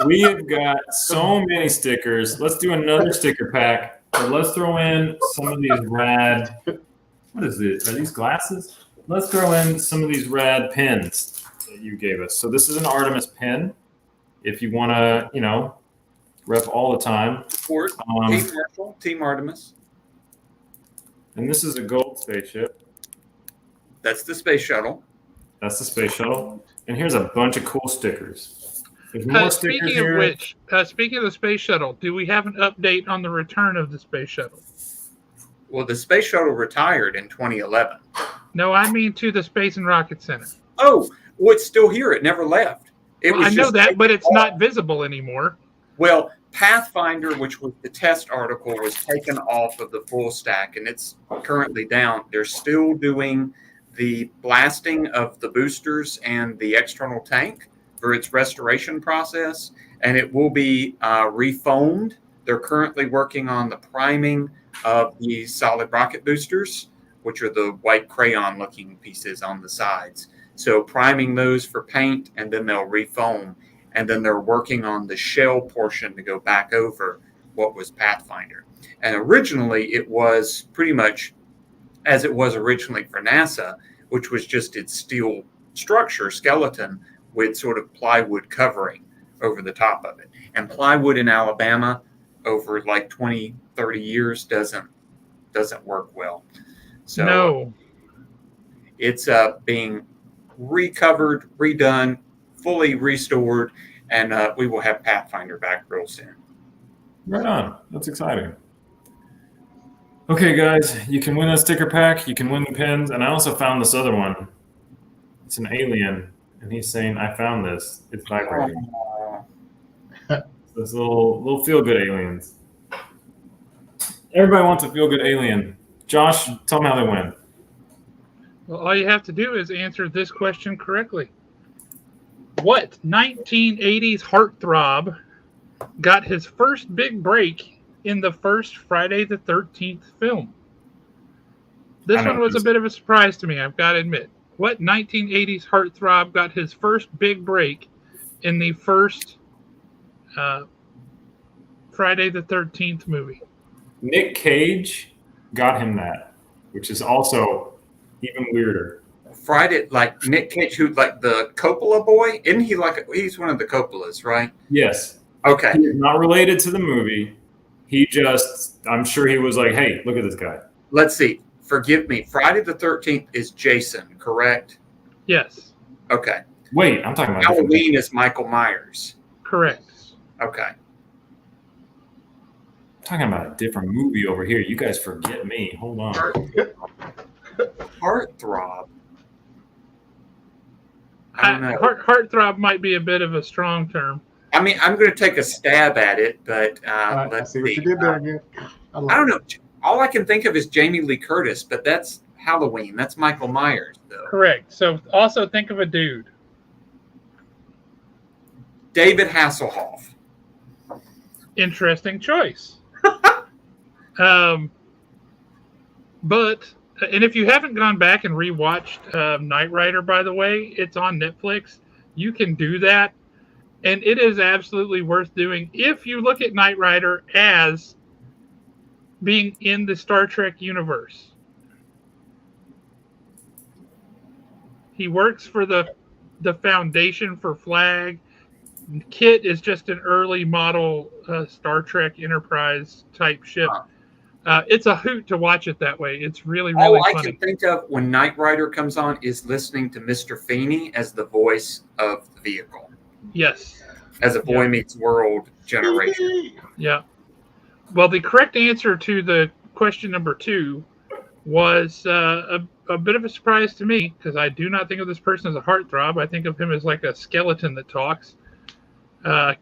We have got so many stickers. Let's do another sticker pack. So let's throw in some of these rad. What is it? Are these glasses? Let's throw in some of these rad pins that you gave us. So this is an Artemis pin. If you want to, rep all the time. Support Team Marshall, Team Artemis. And this is a gold spaceship. That's the space shuttle. That's the space shuttle. And here's a bunch of cool stickers. There's more stickers speaking here. of which, speaking of the space shuttle, do we have an update on the return of the space shuttle? Well, the space shuttle retired in 2011. No, I mean to the Space and Rocket Center. Oh, well, it's still here. It never left. I know that, but it's not visible anymore. Well, Pathfinder, which was the test article, was taken off of the full stack, and it's currently down. They're still doing the blasting of the boosters and the external tank for its restoration process, and it will be refoamed. They're currently working on the priming of the solid rocket boosters, which are the white crayon-looking pieces on the sides. So priming those for paint, and then they'll refoam. And then they're working on the shell portion to go back over what was Pathfinder. And originally, it was pretty much as it was originally for NASA, which was just its steel structure, skeleton, with sort of plywood covering over the top of it. And plywood in Alabama over like 20, 30 years doesn't work well. So no. It's being recovered, redone, fully restored, and we will have Pathfinder back real soon. Right on. That's exciting. Okay, guys, you can win a sticker pack. You can win the pins. And I also found this other one. It's an alien. And he's saying, I found this. It's vibrating. This little feel-good aliens. Everybody wants a feel-good alien. Josh, tell them how they win. Well, all you have to do is answer this question correctly. What 1980s heartthrob got his first big break in the first Friday the 13th film? This one was a bit of a surprise to me, I've got to admit. What 1980s heartthrob got his first big break in the first Friday the 13th movie? Nick Cage got him that, which is also even weirder. Friday, like Nick Cage, who like the Coppola boy? Isn't he like he's one of the Coppolas, right? Yes. Okay. He is not related to the movie. He just, I'm sure he was like, hey, look at this guy. Let's see. Forgive me. Friday the 13th is Jason, correct? Yes. Okay. Wait, I'm talking about Halloween is Michael Myers. Correct. Okay. I'm talking about a different movie over here. You guys forget me. Hold on. Heartthrob. I don't know. Heartthrob might be a bit of a strong term. I mean, I'm going to take a stab at it, but I let's see what you did there again. I don't know. All I can think of is Jamie Lee Curtis, but that's Halloween. That's Michael Myers, though. Correct. So also think of a dude. David Hasselhoff. Interesting choice. But and if you haven't gone back and rewatched Knight Rider, by the way, it's on Netflix. You can do that, and it is absolutely worth doing if you look at Knight Rider as being in the Star Trek universe. He works for the Foundation for Flag. Kit is just an early model Star Trek Enterprise type ship. It's a hoot to watch it that way. It's really, really All I funny. can think of when Knight Rider comes on is listening to Mr. Feeney as the voice of the vehicle. Yes. As a Boy Meets World generation. Yeah. Well, the correct answer to the question number 2 was a bit of a surprise to me, because I do not think of this person as a heartthrob. I think of him as like a skeleton that talks.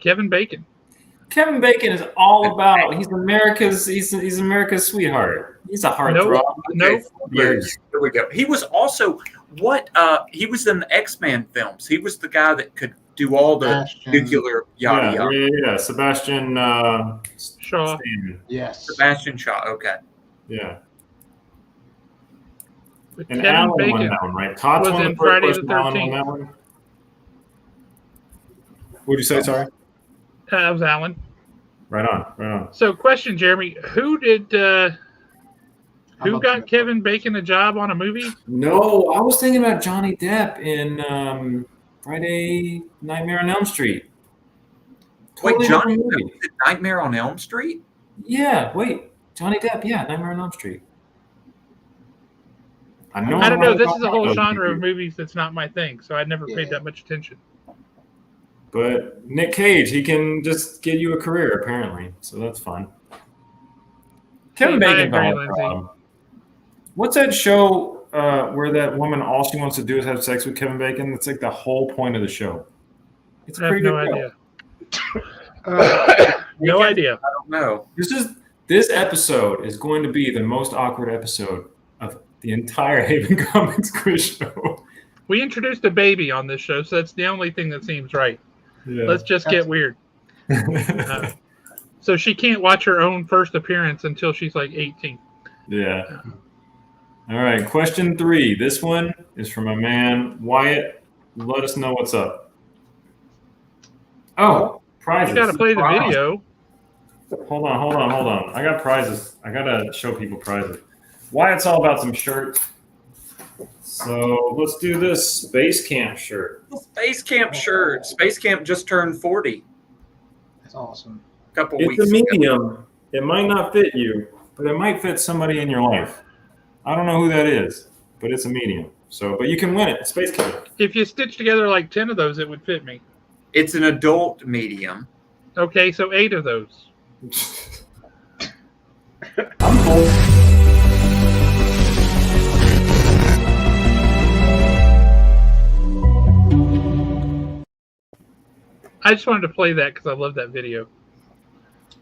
Kevin Bacon. Kevin Bacon is all about. He's America's sweetheart. He's a heartthrob. Nope. Here we go. He was also he was in the X-Men films. He was the guy that could do all the nuclear yada yada. Yeah. Sebastian Shaw. Yes. Sebastian Shaw. Okay. Yeah. But And Kevin Alan Bacon won that one, right? Todd's was one of in the first Friday the person Alan won 13th. that one. What'd you say? Sorry. That was Alan. Right on. So, question, Jeremy: Who got that. Kevin Bacon a job on a movie? No, I was thinking about Johnny Depp in Friday Nightmare on Elm Street. Wait, Totally Johnny different Depp movie. did Nightmare on Elm Street? Yeah, wait. Johnny Depp, yeah, Nightmare on Elm Street. I don't know. This is a whole Oh, genre of movies that's not my thing, so I never paid that much attention. But Nick Cage, he can just get you a career, apparently. So that's fun. Kevin Bacon's agree, not a Lindsay. problem. What's that show where that woman, all she wants to do is have sex with Kevin Bacon? That's like the whole point of the show. It's a I have pretty no good show. idea. No idea. I don't know. This episode is going to be the most awkward episode of the entire Haven Comics quiz show. We introduced a baby on this show, so that's the only thing that seems right. Yeah. Let's just get weird. So she can't watch her own first appearance until she's like 18. Yeah. All right. Question 3. This one is from a man. Wyatt, let us know what's up. Oh, prizes. You got to play the video. Hold on. I got prizes. I got to show people prizes. Wyatt's all about some shirts. So let's do this Space Camp shirt. Space Camp shirt. Space Camp just turned 40 That's awesome. a couple It's weeks a ago. medium. It might not fit you, but it might fit somebody in your life. I don't know who that is, but it's a medium. So, but you can win it. Space Camp. If you stitch together like 10 of those, it would fit me. It's an adult medium. Okay, so 8 of those. I'm full. I just wanted to play that because I love that video.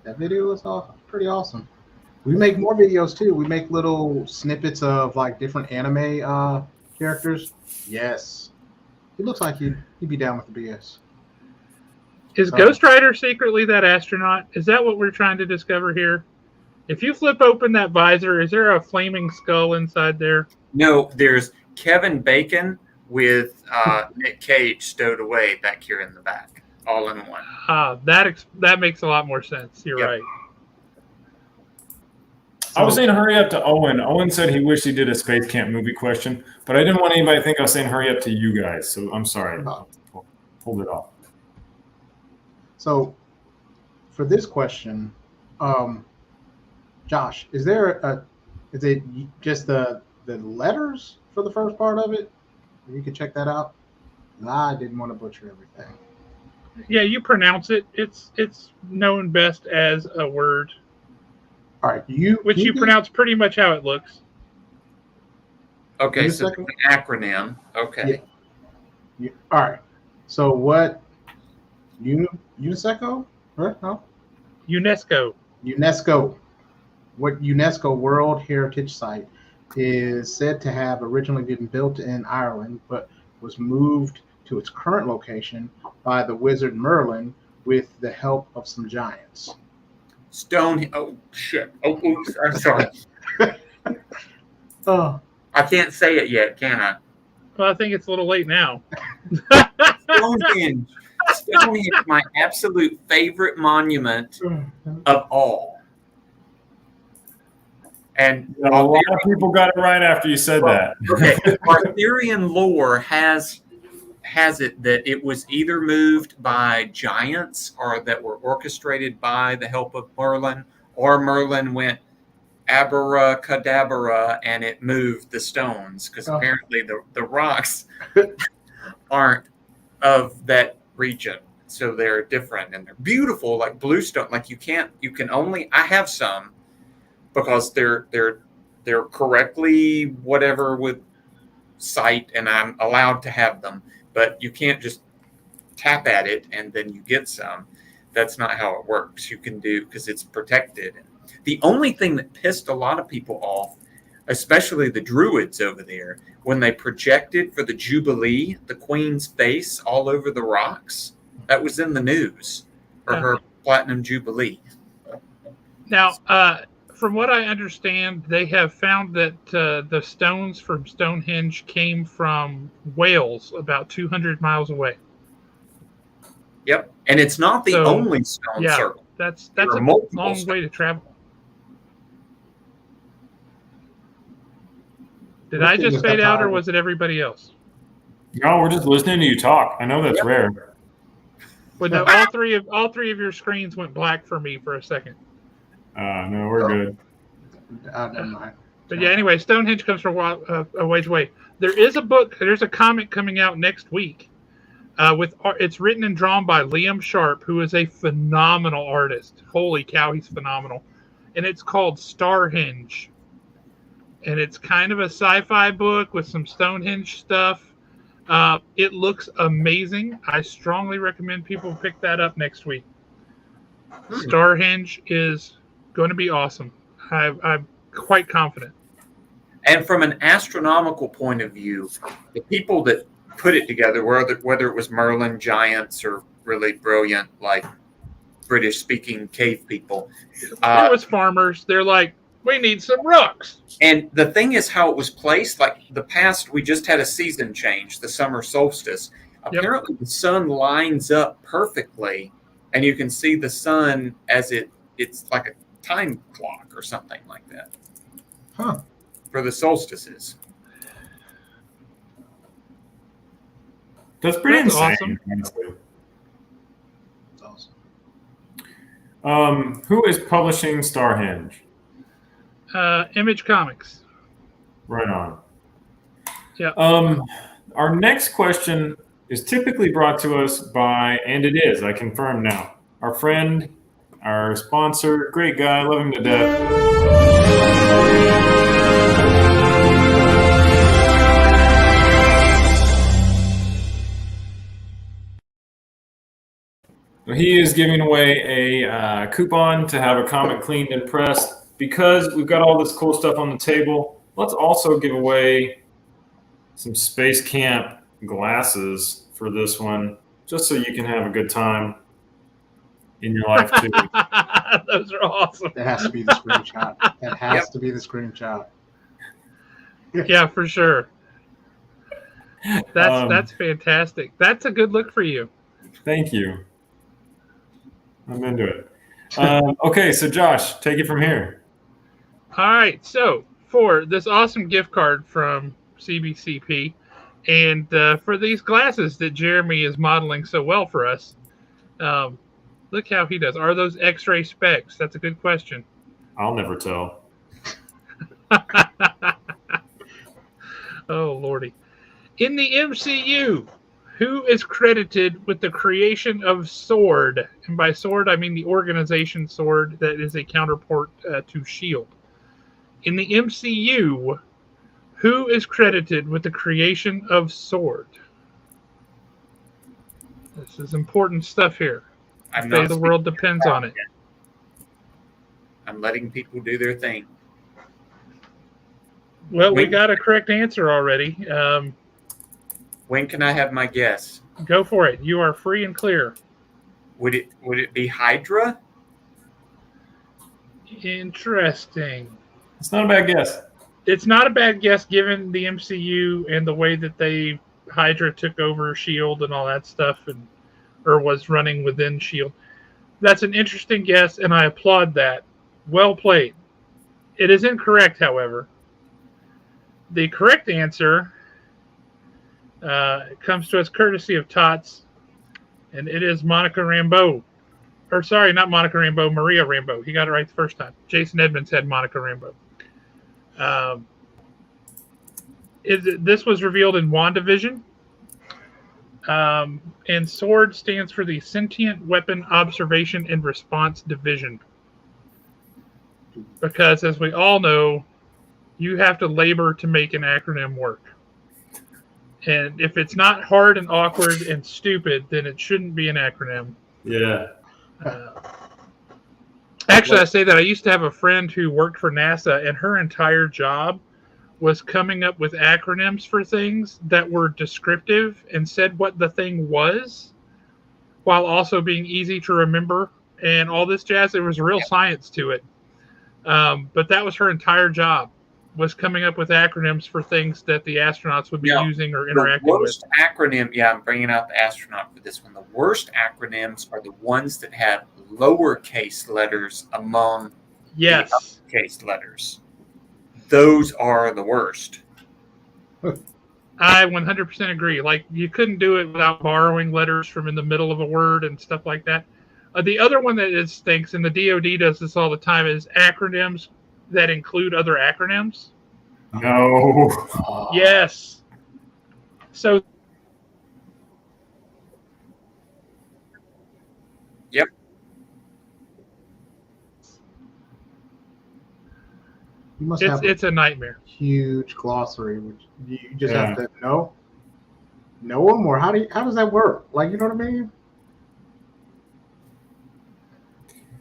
That video is pretty awesome. We make more videos too. We make little snippets of like different anime characters. Yes. He looks like he'd be down with the BS. Is Ghost Rider secretly that astronaut? Is that what we're trying to discover here? If you flip open that visor, is there a flaming skull inside there? No, there's Kevin Bacon with Nick Cage stowed away back here in the back, all in one. That makes a lot more sense. You're right. I was saying hurry up to Owen. Owen said he wished he did a Space Camp movie question, but I didn't want anybody to think I was saying hurry up to you guys, so I'm sorry. Hold it off. So, for this question, Josh, is it just the letters for the first part of it? You could check that out. I didn't want to butcher everything. Yeah, you pronounce it. It's known best as a word. All right, which you pronounce pretty much how it looks. Okay, so it's an acronym. Okay. Yeah. All right. So what? Unesco? Right? No. UNESCO. UNESCO. What UNESCO World Heritage Site is said to have originally been built in Ireland, but was moved to its current location by the wizard Merlin with the help of some giants. Oh shit! Oh, oops! I'm sorry. Oh, I can't say it yet, can I? Well, I think it's a little late now. Stonehenge. Stonehenge, my absolute favorite monument of all. And a lot of people got it right after you said that. Okay, Arthurian lore has it that it was either moved by giants or that were orchestrated by the help of Merlin, or Merlin went abracadabra and it moved the stones, because apparently the rocks aren't of that region, so they're different and they're beautiful, like bluestone. Like I have some because they're correctly whatever with sight, and I'm allowed to have them. But you can't just tap at it and then you get some. That's not how it works. You can do, because it's protected. The only thing that pissed a lot of people off, especially the Druids over there, when they projected for the Jubilee the Queen's face all over the rocks, that was in the news for her Platinum Jubilee. Now, from what I understand, they have found that the stones from Stonehenge came from Wales, about 200 miles away. Yep, and it's not the only stone circle. That's a long way to travel. Did I just fade out, or was it everybody else? No, we're just listening to you talk. I know that's rare. But no, all three of your screens went black for me for a second. No, we're good. Never mind. But yeah, anyway, Stonehenge comes from a ways away. There's a comic coming out next week. It's written and drawn by Liam Sharp, who is a phenomenal artist. Holy cow, he's phenomenal. And it's called Starhenge. And it's kind of a sci-fi book with some Stonehenge stuff. It looks amazing. I strongly recommend people pick that up next week. Starhenge is going to be awesome. I'm quite confident. And from an astronomical point of view, the people that put it together, whether it was Merlin, giants, or really brilliant, like British-speaking cave people. It was farmers. They're like, we need some rocks. And the thing is how it was placed. Like we just had a season change, the summer solstice. Apparently the sun lines up perfectly, and you can see the sun as it's like a time clock or something like that. Huh. For the solstices. That's pretty insane. Awesome. That's awesome. Who is publishing Starhenge? Image Comics. Right on. Yeah. Our next question is typically brought to us by, and it is, I confirm now, our friend, our sponsor, great guy, love him to death. He is giving away a coupon to have a comic cleaned and pressed. Because we've got all this cool stuff on the table, let's also give away some Space Camp glasses for this one, just so you can have a good time in your life too. Those are awesome. That has to be the screenshot. That has to be the screenshot. Yeah, for sure. That's fantastic. That's a good look for you. Thank you. I'm into it. Okay, so Josh, take it from here. All right, so for this awesome gift card from CBCP, and for these glasses that Jeremy is modeling so well for us, look how he does. Are those X-ray specs? That's a good question. I'll never tell. Oh, Lordy. In the MCU, who is credited with the creation of S.W.O.R.D.? And by S.W.O.R.D., I mean the organization S.W.O.R.D. that is a counterpart to S.H.I.E.L.D. In the MCU, who is credited with the creation of S.W.O.R.D.? This is important stuff here. The world depends on it. I'm letting people do their thing. Well, we got a correct answer already. When can I have my guess? Go for it. You are free and clear. Would it be Hydra? Interesting. It's not a bad guess. It's not a bad guess given the MCU and the way that Hydra took over S.H.I.E.L.D. and all that stuff, or was running within S.H.I.E.L.D. That's an interesting guess, and I applaud that. Well played. It is incorrect, however. The correct answer comes to us courtesy of Tots, and it is Monica Rambeau. Or sorry, not Monica Rambeau, Maria Rambeau. He got it right the first time. Jason Edmonds had Monica Rambeau. This was revealed in WandaVision. And S.W.O.R.D. stands for the Sentient Weapon Observation and Response Division. Because, as we all know, you have to labor to make an acronym work. And if it's not hard and awkward and stupid, then it shouldn't be an acronym. Yeah. Actually, I say that I used to have a friend who worked for NASA, and her entire job was coming up with acronyms for things that were descriptive and said what the thing was, while also being easy to remember and all this jazz. There was real science to it. But that was her entire job, was coming up with acronyms for things that the astronauts would be using or interacting with. The worst acronym, I'm bringing out the astronaut for this one. The worst acronyms are the ones that have lowercase letters among the uppercase letters. Those are the worst. I 100% agree. Like, you couldn't do it without borrowing letters from in the middle of a word and stuff like that. The other one that stinks, and the DoD does this all the time, is acronyms that include other acronyms. No. Yes. So. Yep. You must have it's a nightmare. Huge glossary, which you just have to know them, or how does that work? Like, you know what I mean?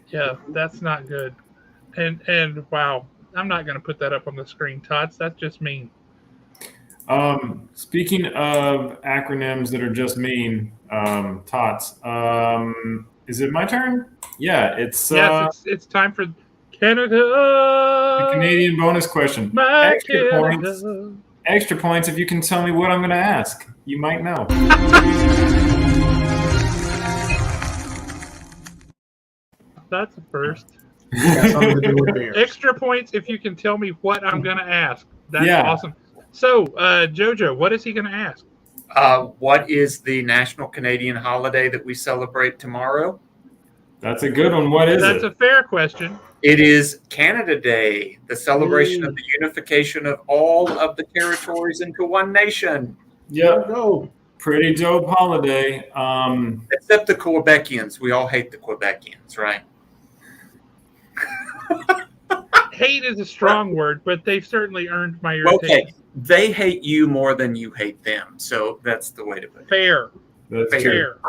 Yeah, that's not good. And wow, I'm not going to put that up on the screen, Tots. That's just mean. Speaking of acronyms that are just mean, Tots, is it my turn? Yeah, it's it's time for Canada. The Canadian bonus question. Extra points if you can tell me what I'm going to ask. You might know. That's a first. Extra points if you can tell me what I'm going to ask. That's awesome. So, Jojo, what is he going to ask? What is the national Canadian holiday that we celebrate tomorrow? That's a good one. What is it? That's a fair question. It is Canada Day, the celebration of the unification of all of the territories into one nation. Yep. Pretty dope holiday. Except the Quebecians. We all hate the Quebecians, right? Hate is a strong word, but they've certainly earned my irritation. Okay, they hate you more than you hate them, so that's the way to put it. Fair. That's fair.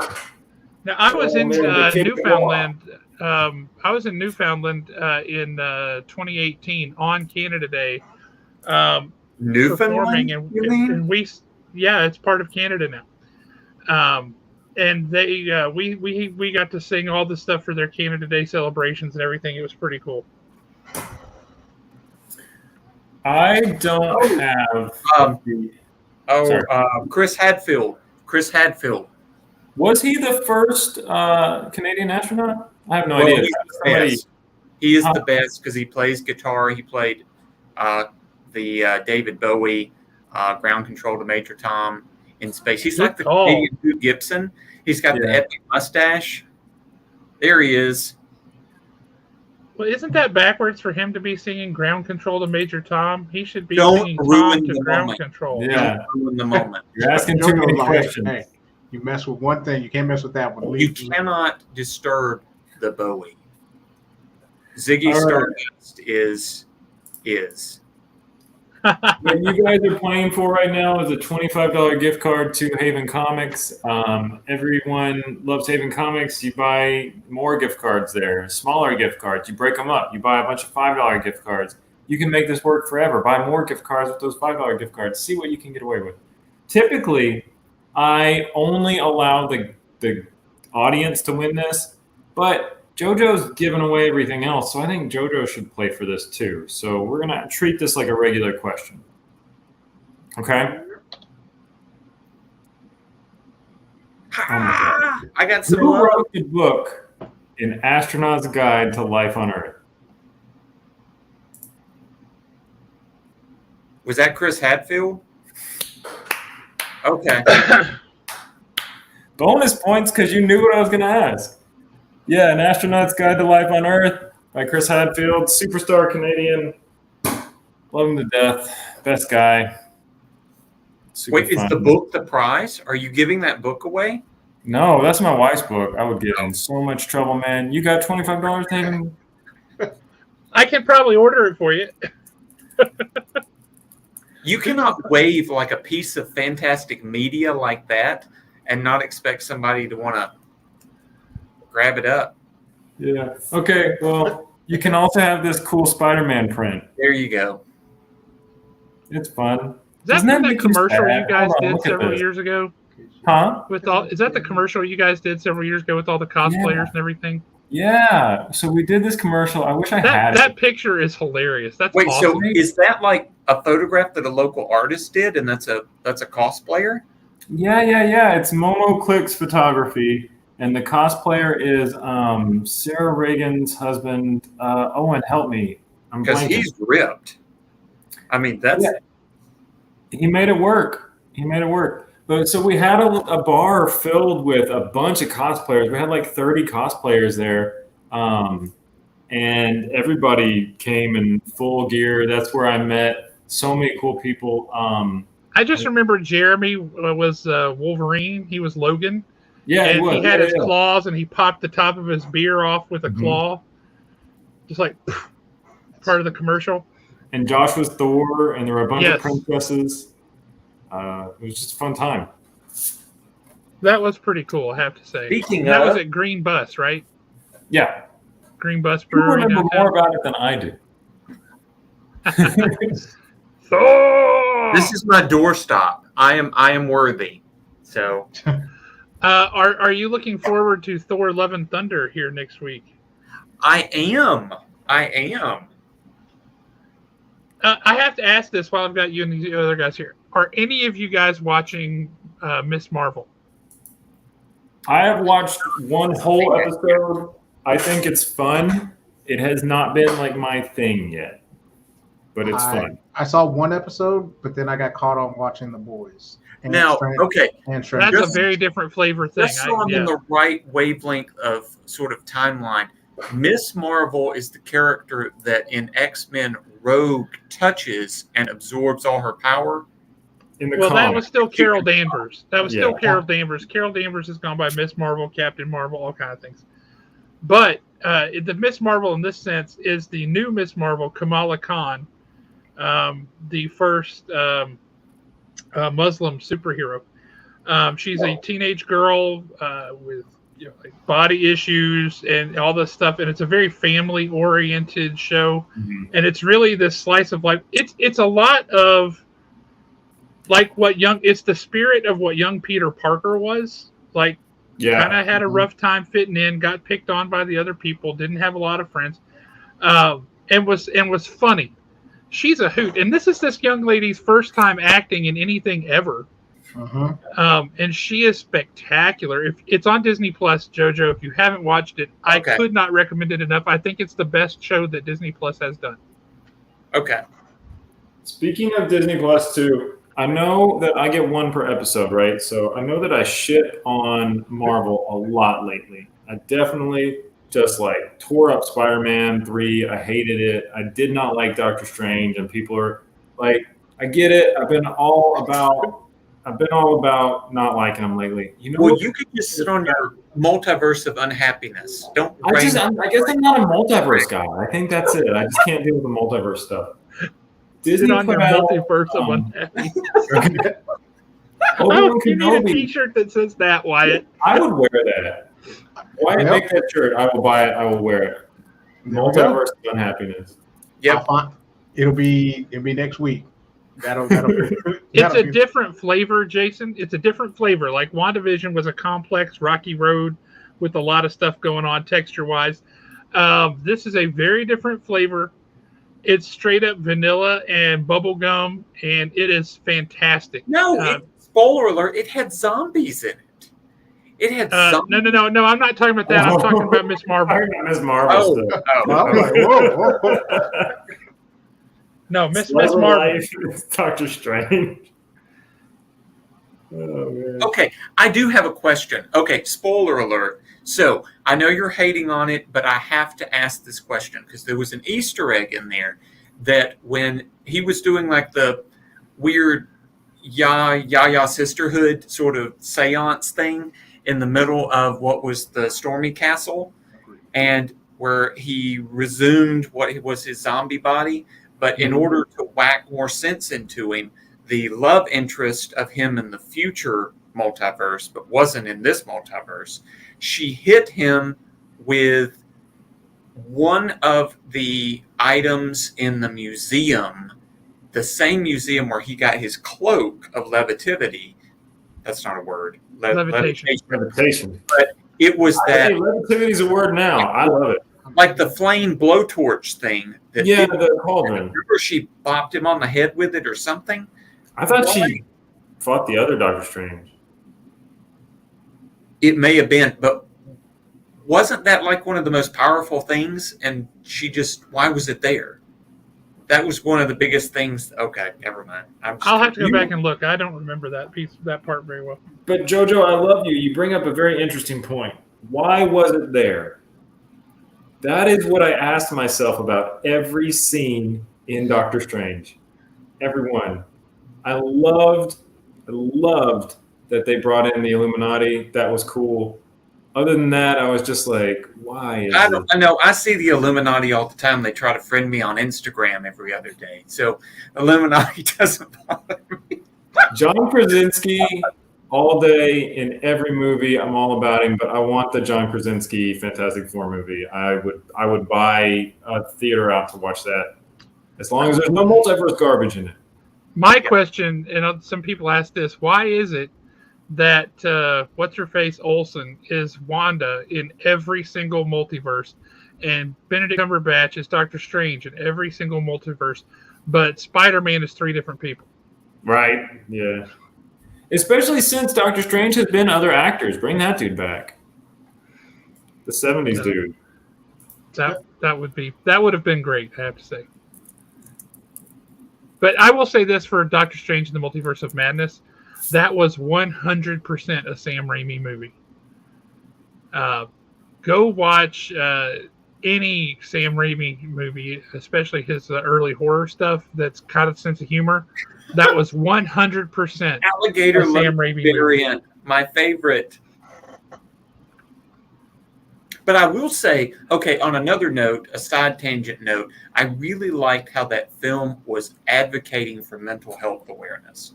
Now, I was in Newfoundland. I was in Newfoundland in 2018 on Canada Day. Newfoundland, and we Yeah, it's part of Canada now. And they we got to sing all the stuff for their Canada Day celebrations and everything. It was pretty cool. I don't have. Chris Hadfield. Chris Hadfield. Was he the first Canadian astronaut? I have no idea. He is the best because he plays guitar. He played the David Bowie ground control to Major Tom in space. He's like the Canadian Hugh Gibson. He's got the epic mustache. There he is. Well, isn't that backwards for him to be singing ground control to Major Tom? He should be singing Tom to ground control. Yeah. Don't ruin the moment. You're asking too many questions. Hey, you mess with one thing, you can't mess with that one. You cannot disturb the Bowie. Ziggy Stardust is. What you guys are playing for right now is a $25 gift card to Haven Comics. Everyone loves Haven Comics. You buy more gift cards there, smaller gift cards. You break them up. You buy a bunch of $5 gift cards. You can make this work forever. Buy more gift cards with those $5 gift cards. See what you can get away with. Typically, I only allow the audience to win this, but JoJo's giving away everything else, so I think JoJo should play for this too. So we're going to treat this like a regular question. Okay? I got some. Who wrote the book, An Astronaut's Guide to Life on Earth? Was that Chris Hadfield? Okay. Bonus points because you knew what I was going to ask. Yeah, An Astronaut's Guide to Life on Earth by Chris Hadfield, superstar Canadian. Love him to death. Best guy. Super fun. Is the book the prize? Are you giving that book away? No, that's my wife's book. I would get in so much trouble, man. You got $25 taken? I can probably order it for you. You cannot wave like a piece of fantastic media like that and not expect somebody to want to grab it up. Yeah. Okay, well, you can also have this cool Spider-Man print. There you go. It's fun. Is that the commercial you guys did several years ago? Huh? Is that the commercial you guys did several years ago with all the cosplayers and everything? Yeah. So we did this commercial. I wish I had it. That picture is hilarious. That's awesome. So is that like a photograph that a local artist did, and that's a cosplayer? Yeah. It's Momo Clicks Photography, and the cosplayer is Sarah Reagan's husband. Owen, help me. Because he's ripped. I mean, that's. Yeah. He made it work. But so we had a bar filled with a bunch of cosplayers. We had like 30 cosplayers there. And everybody came in full gear. That's where I met so many cool people. I just remember Jeremy was Wolverine. He was Logan. Yeah, and he had his claws, and he popped the top of his beer off with a claw. Just like part of the commercial. And Josh was Thor, and there were a bunch of princesses. It was just a fun time. That was pretty cool, I have to say. That was at Green Bus, right? Yeah. Green Bus Brewery. You remember more about it than I do. Thor! This is my doorstop. I am worthy. So, are you looking forward to Thor: Love and Thunder here next week? I am. I have to ask this while I've got you and the other guys here. Are any of you guys watching Miss Marvel? I have watched one whole episode. I think it's fun. It has not been like my thing yet, but it's fun. I saw one episode, but then I got caught on watching The Boys. And that's a very different flavor thing. Just so I'm in the right wavelength of sort of timeline. Miss Marvel is the character that in X-Men Rogue touches and absorbs all her power. That was still Carol Danvers. Carol Danvers. Carol Danvers has gone by Miss Marvel, Captain Marvel, all kinds of things. But the Miss Marvel in this sense is the new Miss Marvel, Kamala Khan, the first Muslim superhero. She's a teenage girl with body issues and all this stuff, and it's a very family-oriented show. Mm-hmm. And it's really this slice of life. It's a lot of like it's the spirit of what young Peter Parker was. Like, kind of had a rough time fitting in, got picked on by the other people, didn't have a lot of friends, and was funny. She's a hoot, and this is this young lady's first time acting in anything ever. And she is spectacular. If it's on Disney Plus, JoJo, if you haven't watched it, I could not recommend it enough. I think it's the best show that Disney Plus has done. Okay. Speaking of Disney Plus too, I know that I get one per episode, right? So I know that I shit on Marvel a lot lately. I definitely just like tore up Spider-Man 3. I hated it. I did not like Doctor Strange, and people are like, I get it. I've been all about not liking them lately. You know, well, you could just sit on your multiverse of unhappiness. I guess I'm not a multiverse guy. I think that's it. I just can't deal with the multiverse stuff. Disney sit on your multiverse of unhappiness. You need a T-shirt that says that, Wyatt. I would wear that. Wyatt, make that shirt. I will buy it. I will wear it. Multiverse of unhappiness. Yep. It'll be next week. It's a different flavor, Jason. It's a different flavor. Like WandaVision was a complex, rocky road with a lot of stuff going on texture-wise. This is a very different flavor. It's straight up vanilla and bubblegum, and it is fantastic. No, spoiler alert, it had zombies in it. It had zombies. No, I'm not talking about that. I'm talking about Miss Marvel. Miss Marvel. No, Miss Marvel. Doctor Strange. Oh, man. Okay, I do have a question. Okay, spoiler alert. So I know you're hating on it, but I have to ask this question because there was an Easter egg in there that when he was doing like the weird Yaya sisterhood sort of seance thing in the middle of what was the Stormy Castle, and where he resumed what was his zombie body, but in order to whack more sense into him, the love interest of him in the future multiverse, but wasn't in this multiverse, she hit him with one of the items in the museum, the same museum where he got his cloak of levitivity. That's not a word. Levitation. But it was that. Levitivity is a word now. I love it. Like the flame blowtorch thing. The cauldron. Remember she bopped him on the head with it or something? I thought she fought the other Doctor Strange. It may have been, but wasn't that like one of the most powerful things? And why was it there? That was one of the biggest things. Okay, never mind. I'll have to go back and look. I don't remember that part very well. But JoJo, I love you. You bring up a very interesting point. Why was it there? That is what I asked myself about every scene in Doctor Strange. Everyone. I loved that they brought in the Illuminati. That was cool. Other than that, I was just like, why? I know. I see the Illuminati all the time. They try to friend me on Instagram every other day. So Illuminati doesn't bother me. John Krasinski, all day in every movie. I'm all about him, but I want the John Krasinski Fantastic Four movie. I would buy a theater out to watch that, as long as there's no multiverse garbage in it. My question, and some people ask this, why is it that what's-her-face Olsen is Wanda in every single multiverse, and Benedict Cumberbatch is Doctor Strange in every single multiverse, but Spider-Man is 3 different people? Right, yeah. Especially since Doctor Strange has been other actors. Bring that dude back. The 70s dude. That would have been great, I have to say. But I will say this for Doctor Strange in the Multiverse of Madness, that was 100% a Sam Raimi movie. Go watch any Sam Raimi movie, especially his early horror stuff that's kind of sense of humor. That was 100% Alligator Sam Raimi variant, my favorite. But I will say, okay, on another note, a side tangent note, I really liked how that film was advocating for mental health awareness.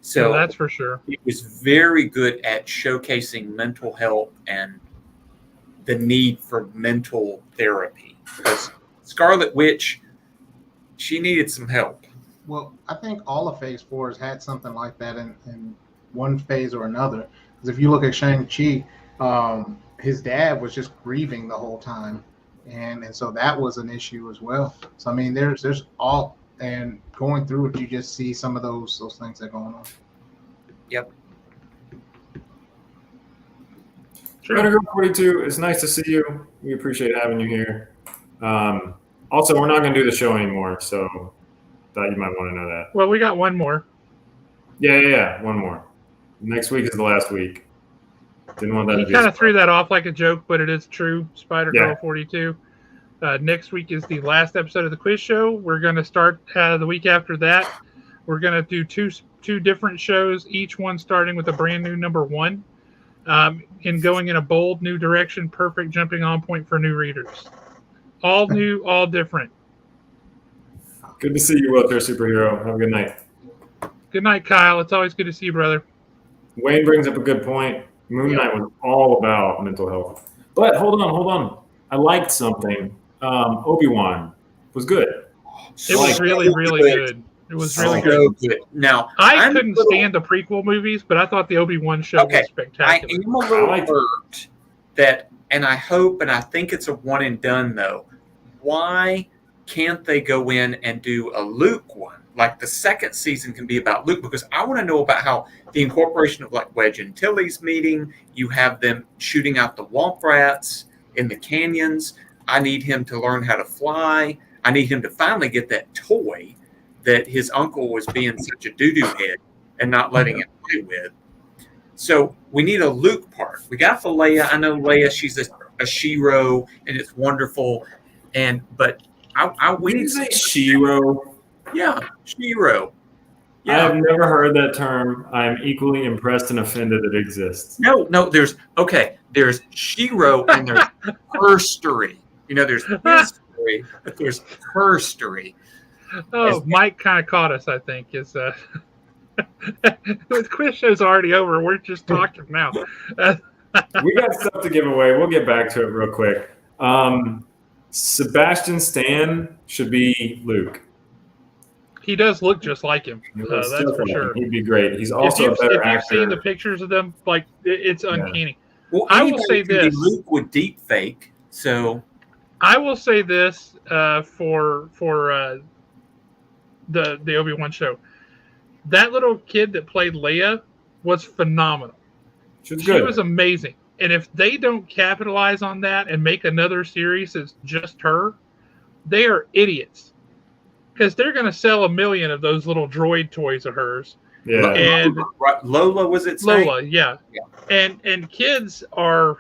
So that's for sure. It was very good at showcasing mental health and the need for mental therapy. Because Scarlet Witch, she needed some help. Well, I think all of Phase 4 has had something like that in one phase or another. Because if you look at Shang-Chi, his dad was just grieving the whole time. And so that was an issue as well. So, I mean, there's all, and going through it, you just see some of those things that are going on. Yep. Sure. Girl 42, it's nice to see you. We appreciate having you here. Also, we're not going to do the show anymore, so thought you might want to know that. Well, we got one more. Yeah, one more. Next week is the last week. Didn't want that to be. He kind of threw that off like a joke, but it is true. Spider-Girl Yeah. 42. Next week is the last episode of the quiz show. We're going to start the week after that. We're going to do two different shows, each one starting with a brand new number 1, and going in a bold new direction, perfect jumping on point for new readers. All new, all different. Good to see you out there, superhero. Have a good night. Good night, Kyle. It's always good to see you, brother. Wayne brings up a good point. Moon Knight was all about mental health. But hold on. I liked something. Obi-Wan was good. It was really, really good. It was really good. Now, I couldn't stand the prequel movies, but I thought the Obi-Wan show was I spectacular. am a little hurt that, and I hope, and I think it's a one and done though. Why can't they go in and do a Luke one? Like the second season can be about Luke, because I want to know about how the incorporation of like Wedge and Tilly's meeting. You have them shooting out the Womp Rats in the canyons. I need him to learn how to fly. I need him to finally get that toy that his uncle was being such a doo-doo head and not letting him play with. So we need a Luke part. We got the Leia. I know Leia, she's a Shiro, and it's wonderful. But we need to say Shiro. Yeah, Shiro. Yeah. I have never heard that term. I'm equally impressed and offended it exists. No, there's Shiro and there's herstory. There's history, but there's herstory. Oh, Mike kind of caught us, I think. The quiz show's already over. We're just talking now. We got stuff to give away. We'll get back to it real quick. Sebastian Stan should be Luke. He does look just like him. That's for sure. He'd be great. He's also a better actor. If you've seen the pictures of them, like it's uncanny. Well, I will say this: Luke with deep fake. So I will say this for the Obi-Wan show. That little kid that played Leia was phenomenal. She was amazing. And if they don't capitalize on that and make another series that's just her, they are idiots. Because they're going to sell 1 million of those little droid toys of hers. Yeah. And Lola, was it? Lola, yeah. And kids are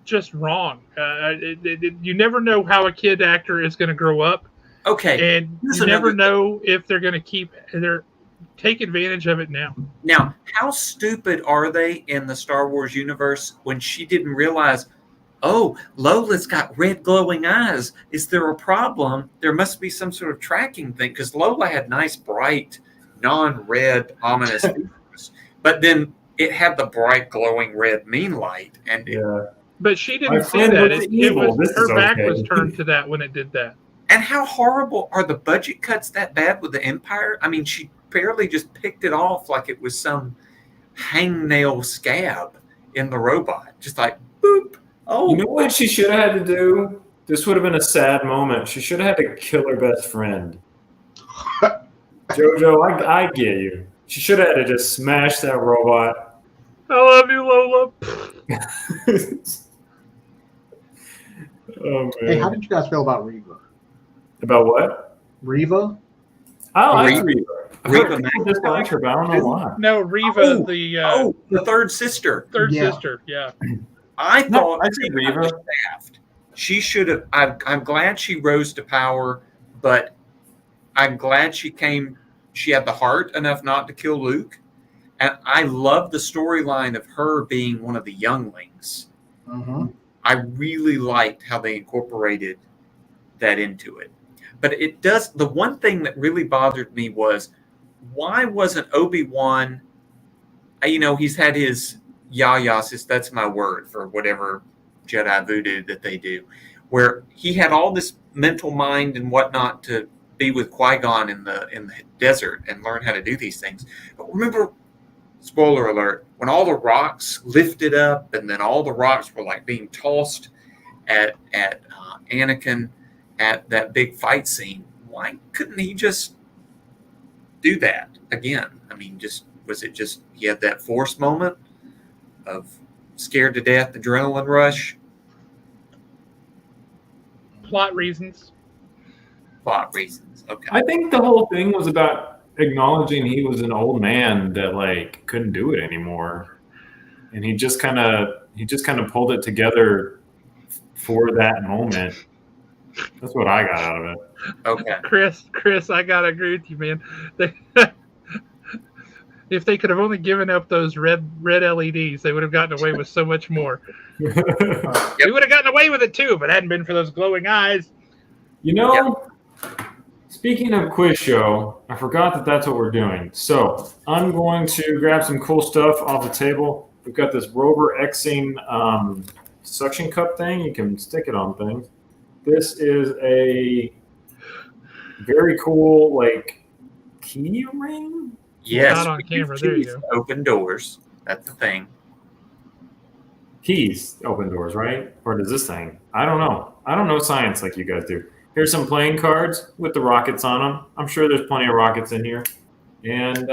just wrong. You never know how a kid actor is going to grow up. Okay. And you never know if they're going to take advantage of it now. Now, how stupid are they in the Star Wars universe when she didn't realize, oh, Lola's got red glowing eyes. Is there a problem? There must be some sort of tracking thing, because Lola had nice, bright, non-red, ominous features. But then it had the bright, glowing red mean light. But she didn't see that. Her back was turned to that when it did that. And how horrible are the budget cuts that bad with the Empire? I mean, she barely just picked it off like it was some hangnail scab in the robot. Just like, boop. Oh, you know what she should have had to do? This would have been a sad moment. She should have had to kill her best friend. Jojo, I get you. She should have had to just smash that robot. I love you, Lola. Oh, man. Hey, how did you guys feel about Reva? About what? Reva? I like Reva. Reva just like her, but I don't know why. No, Reva, the third sister. Sister, yeah. I thought Reva. She should have. I'm glad she rose to power, but I'm glad she had the heart enough not to kill Luke. And I love the storyline of her being one of the younglings. Mm-hmm. I really liked how they incorporated that into it. But it does. The one thing that really bothered me was, why wasn't Obi-Wan? He's had his yayasis. That's my word for whatever Jedi voodoo that they do, where he had all this mental mind and whatnot to be with Qui-Gon in the desert and learn how to do these things. But remember, spoiler alert, when all the rocks lifted up and then all the rocks were like being tossed at Anakin at that big fight scene, why couldn't he just do that again? I mean, was it just he had that Force moment of scared to death, adrenaline rush? Plot reasons. Plot reasons. Okay. I think the whole thing was about acknowledging he was an old man that like couldn't do it anymore, and he just kind of pulled it together for that moment. That's what I got out of it. Okay. Chris, I gotta agree with you, man. If they could have only given up those red LEDs, they would have gotten away with so much more. We would have gotten away with it too, if it hadn't been for those glowing eyes. You know, speaking of quiz show, I forgot that that's what we're doing. So I'm going to grab some cool stuff off the table. We've got this Rover Xing suction cup thing. You can stick it on things. This is a very cool, like, key ring? Yes. Not on camera. There you go. Open doors. That's the thing. Keys open doors, right? Or does this thing? I don't know. I don't know science like you guys do. Here's some playing cards with the rockets on them. I'm sure there's plenty of rockets in here. And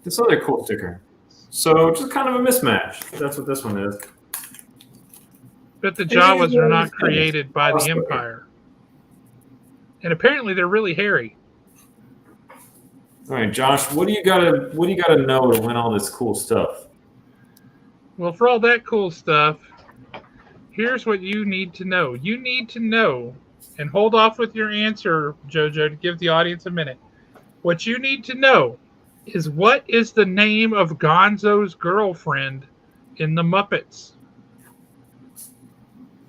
this other cool sticker. So just kind of a mismatch. That's what this one is. But the Jawas are not created by the Empire. And apparently they're really hairy. All right, Josh, what do you gotta know to win all this cool stuff? Well, for all that cool stuff, here's what you need to know. You need to know, and hold off with your answer, JoJo, to give the audience a minute. What you need to know is, what is the name of Gonzo's girlfriend in the Muppets?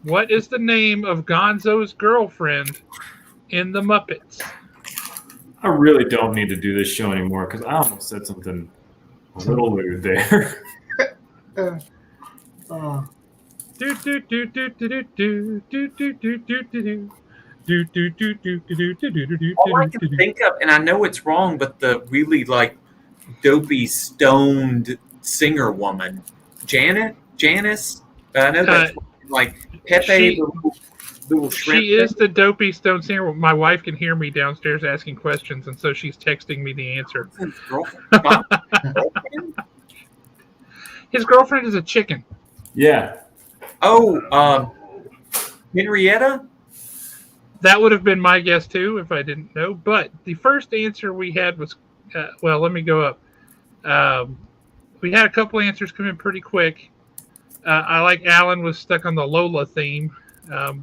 What is the name of Gonzo's girlfriend in the Muppets? I really don't need to do this show anymore because I almost said something a little lewd there. All I can think of, and I know it's wrong, but the really like dopey, stoned singer woman, Janice. I know that's like Pepe. Little shrimp. She is the dopey stone singer. My wife can hear me downstairs asking questions, and so she's texting me the answer. His girlfriend is a chicken. Yeah. Oh, Henrietta? That would have been my guess, too, if I didn't know. But the first answer we had was, well, let me go up. We had a couple answers come in pretty quick. I like Alan was stuck on the Lola theme.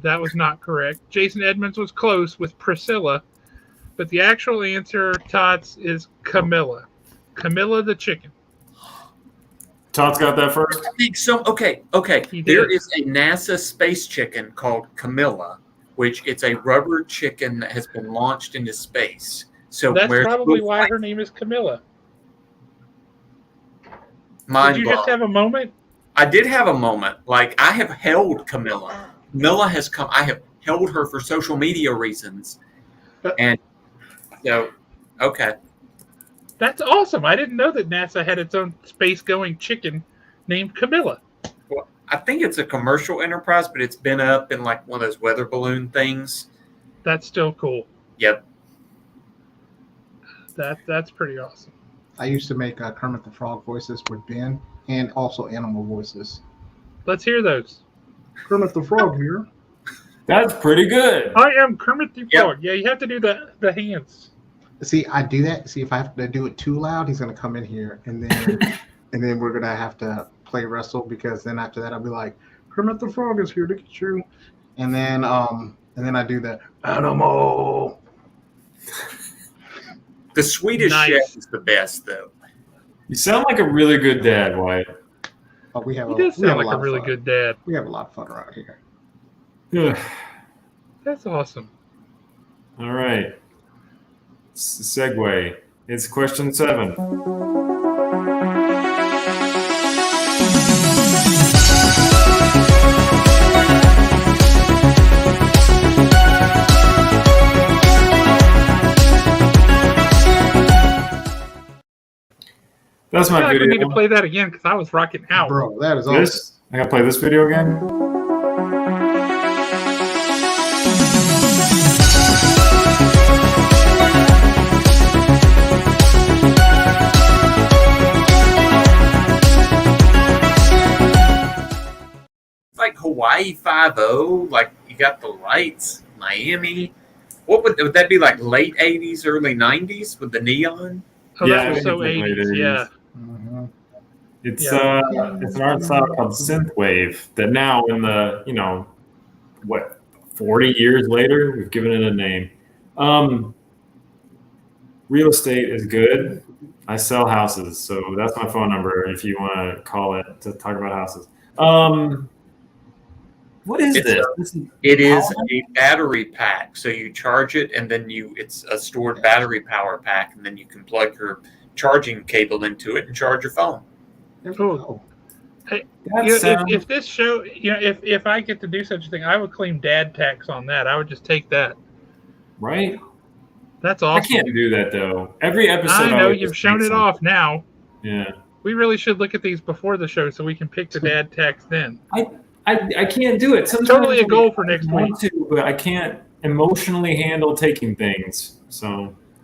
That was not correct. Jason Edmonds was close with Priscilla. But the actual answer, Tots, is Camilla. Camilla the chicken. Todd's got that first? I think so. Okay. There is a NASA space chicken called Camilla, which it's a rubber chicken that has been launched into space. So that's probably why her name is Camilla. Did you just have a moment? I did have a moment. Like, I have held Camilla. Camilla has come. I have held her for social media reasons. And so, okay. That's awesome. I didn't know that NASA had its own space-going chicken named Camilla. Well, I think it's a commercial enterprise, but it's been up in like one of those weather balloon things. That's still cool. Yep. That's pretty awesome. I used to make Kermit the Frog voices with Ben, and also animal voices. Let's hear those. Kermit the Frog here. That's pretty good. I am Kermit the Frog. Yeah, you have to do the hands. See, I do that. See, if I have to do it too loud, he's gonna come in here, and then and then we're gonna have to play wrestle, because then after that I'll be like, Kermit the Frog is here to get you, and then I do the animal. The Swedish chef is the best, though. You sound like a really good dad, Wyatt. Oh, he does sound like a really good dad. We have a lot of fun around here. Yeah. That's awesome. All right. Segue. It's question 7. That's I my feel like we need to video. play that again because I was rocking out. Bro, that is awesome. This I gotta play this video again. Like Hawaii 5-0, like you got the lights, Miami. What would that be like? Late 80s, early 90s with the neon? Oh, Yeah, that I was think so it's like late 80s. 80s. Yeah. Mhm. It's Yeah. it's an art style called synthwave that now in the 40 years later we've given it a name. Real estate is good. I sell houses, so that's my phone number if you want to call it to talk about houses. What is It's this? It is a battery pack. So you charge it and then it's a stored battery power pack, and then you can plug your charging cable into it and charge your phone. Cool. Hey, That sounds- if this show, if I get to do such a thing, I would claim dad tax on that. I would just take that. right? That's I awesome. can't do that though. Every episode, I know would you've just shown make it something. off now. Yeah, We really should look at these before the show so we can pick the dad tax then. I can't do it. Sometimes Totally a goal for I next want to, but I can't emotionally handle taking things. So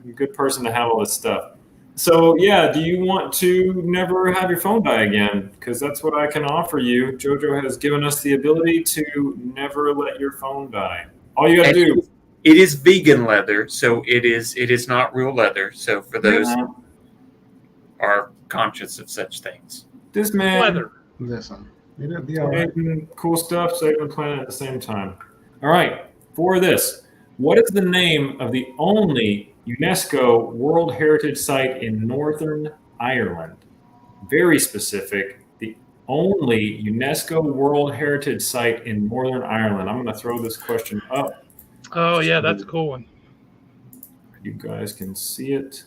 I'm a good person to have all this stuff. So yeah, do you want to never have your phone die again? Because that's what I can offer you. JoJo has given us the ability to never let your phone die. All you gotta do. It is vegan leather, so it is not real leather. So for those who are conscious of such things. This man Leather. Listen, it'll be all right. saving cool stuff, saving the planet at the same time. All right, for this, what is the name of the only UNESCO World Heritage Site in Northern Ireland? Very specific. The only UNESCO World Heritage Site in Northern Ireland. I'm going to throw this question up. Oh, yeah, that's a cool one. You guys can see it.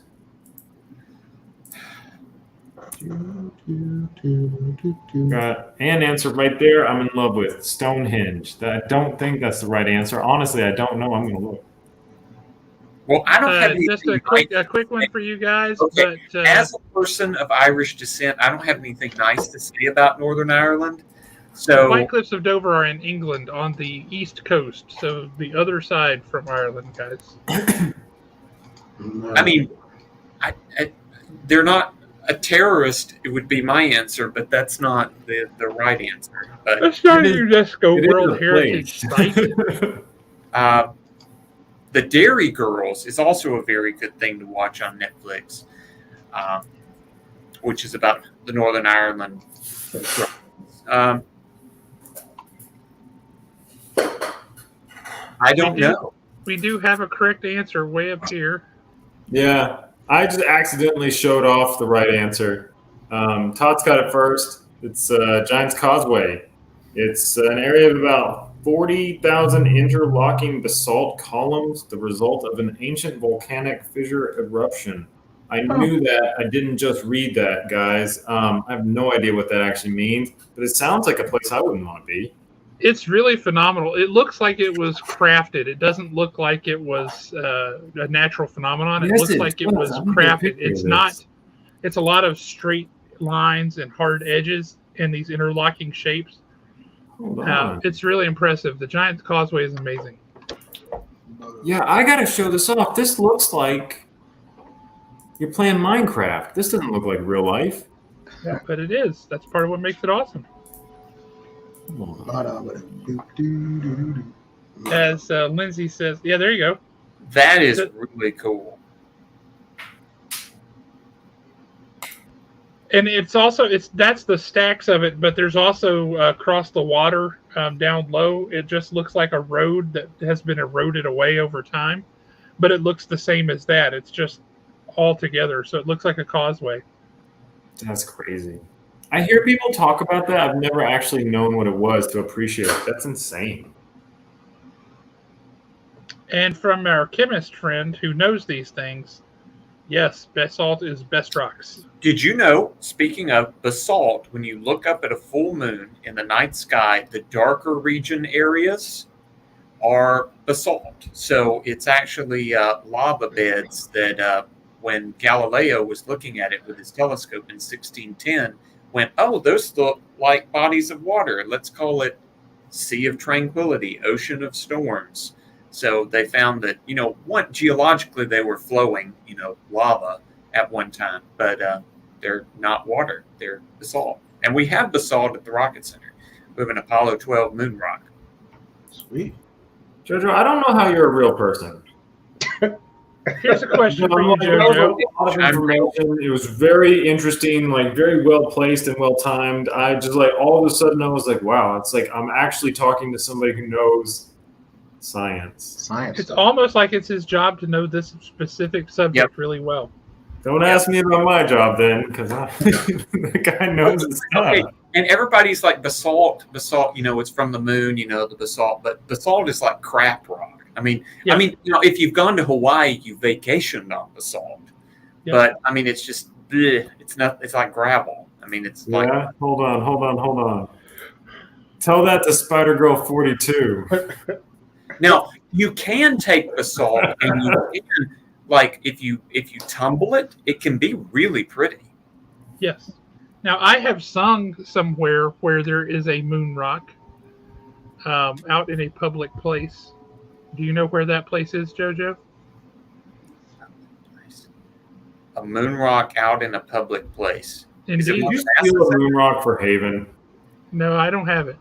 Got an answer right there. I'm in love with Stonehenge. I don't think that's the right answer. Honestly, I don't know. I'm going to look. Well, I don't have anything Just a quick one for you guys. Okay. But As a person of Irish descent, I don't have anything nice to say about Northern Ireland. So White Cliffs of Dover are in England on the east coast, so the other side from Ireland, guys. I mean, they're not a terrorist. It would be my answer, but that's not the right answer. But That's not a UNESCO It is World a Heritage place. Site. The Dairy Girls is also a very good thing to watch on Netflix, which is about the Northern Ireland. I don't know. We do have a correct answer way up here. Yeah, I just accidentally showed off the right answer. Todd's got it first. It's Giant's Causeway. It's an area of about 40,000 interlocking basalt columns, the result of an ancient volcanic fissure eruption. I knew that. I didn't just read that, guys. I have no idea what that actually means, but it sounds like a place I wouldn't want to be. It's really phenomenal. It looks like it was crafted. It doesn't look like it was a natural phenomenon. It Yes, looks it like it does. was I'm gonna get a crafted. picture It's of not. this. It's a lot of straight lines and hard edges and these interlocking shapes. Hold on. It's really impressive. The Giant's Causeway is amazing. Yeah, I got to show this off. This looks like you're playing Minecraft. This doesn't look like real life. Yeah, but it is. That's part of what makes it awesome. As Lindsay says, yeah, there you go. That is really cool. And it's also that's the stacks of it, but there's also across the water down low. It just looks like a road that has been eroded away over time, but it looks the same as that. It's just all together, so it looks like a causeway. That's crazy. I hear people talk about that. I've never actually known what it was to appreciate it. That's insane. And from our chemist friend who knows these things, yes, basalt is best rocks. Did you know, speaking of basalt, when you look up at a full moon in the night sky, the darker region areas are basalt. So it's actually lava beds that when Galileo was looking at it with his telescope in 1610, went, oh, those look like bodies of water. Let's call it Sea of Tranquility, Ocean of Storms. So they found that, geologically they were flowing, lava at one time, but they're not water. They're basalt. And we have basalt at the Rocket Center. We have an Apollo 12 moon rock. Sweet. Jojo, I don't know how you're a real person. Here's a question for you, That was Jojo. a lot of information. It was very interesting, like very well placed and well timed. I just like all of a sudden I was like, wow, it's like I'm actually talking to somebody who knows science. It's almost like it's his job to know this specific subject really well. Don't ask me about my job then, because the guy knows his stuff. Okay. And everybody's like basalt, it's from the moon, the basalt, but basalt is like craft rock. I mean, if you've gone to Hawaii, you vacationed on basalt, but I mean, it's just, it's not, it's like gravel. I mean, it's like. Hold on. Tell that to Spider Girl 42. Now you can take basalt and you can, like, if you tumble it, it can be really pretty. Yes. Now I have sung somewhere where there is a moon rock out in a public place. Do you know where that place is, Jojo? A moon rock out in a public place. Indeed. Did you steal a moon rock for Haven? No, I don't have it.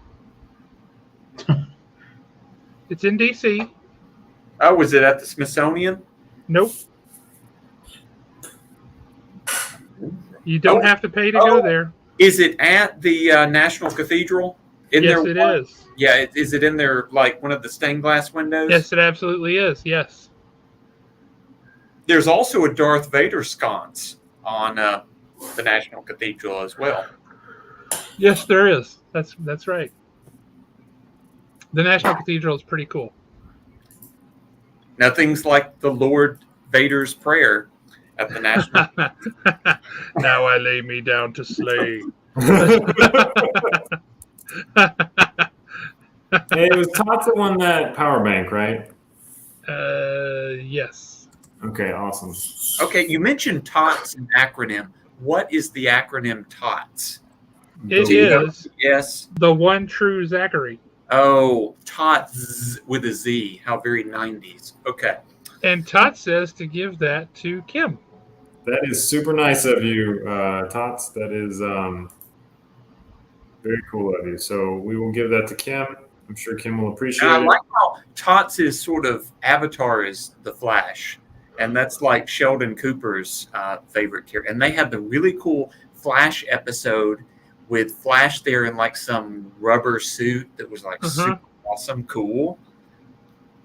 It's in D.C. Oh, was it at the Smithsonian? Nope. You don't have to pay to go there. Is it at the National Cathedral? Yes, it is. Yeah, is it in there, like one of the stained glass windows? Yes, it absolutely is. Yes. There's also a Darth Vader sconce on the National Cathedral as well. Yes, there is. That's right. The National Cathedral is pretty cool. Nothing's like the Lord Vader's prayer at the National. Now I lay me down to slay. Hey, it was Tots that won that power bank, right? Yes. Okay, awesome. Okay, you mentioned TOTS, an acronym. What is the acronym TOTS? It is Yes. the one true Zachary. Oh, TOTS with a Z. How very 90s. Okay. And Tot says to give that to Kim. That is super nice of you, Tots. That is very cool of you. So we will give that to Kim. I'm sure Kim will appreciate And I it. like how TOTS' sort of avatar is the Flash. And that's like Sheldon Cooper's favorite character. And they have the really cool Flash episode with Flash there in like some rubber suit that was like super awesome, cool.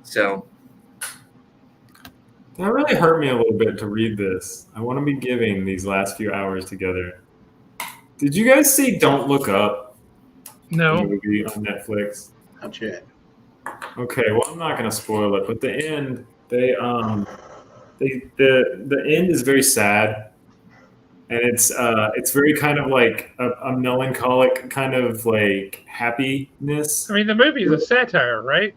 So that really hurt me a little bit to read this. I want to be giving these last few hours together. Did you guys see Don't Look Up? No. The movie on Netflix. Not yet. Okay, well I'm not going to spoil it, but the end, the end is very sad. And it's very kind of like a melancholic kind of like happiness. I mean, the movie is a satire, right?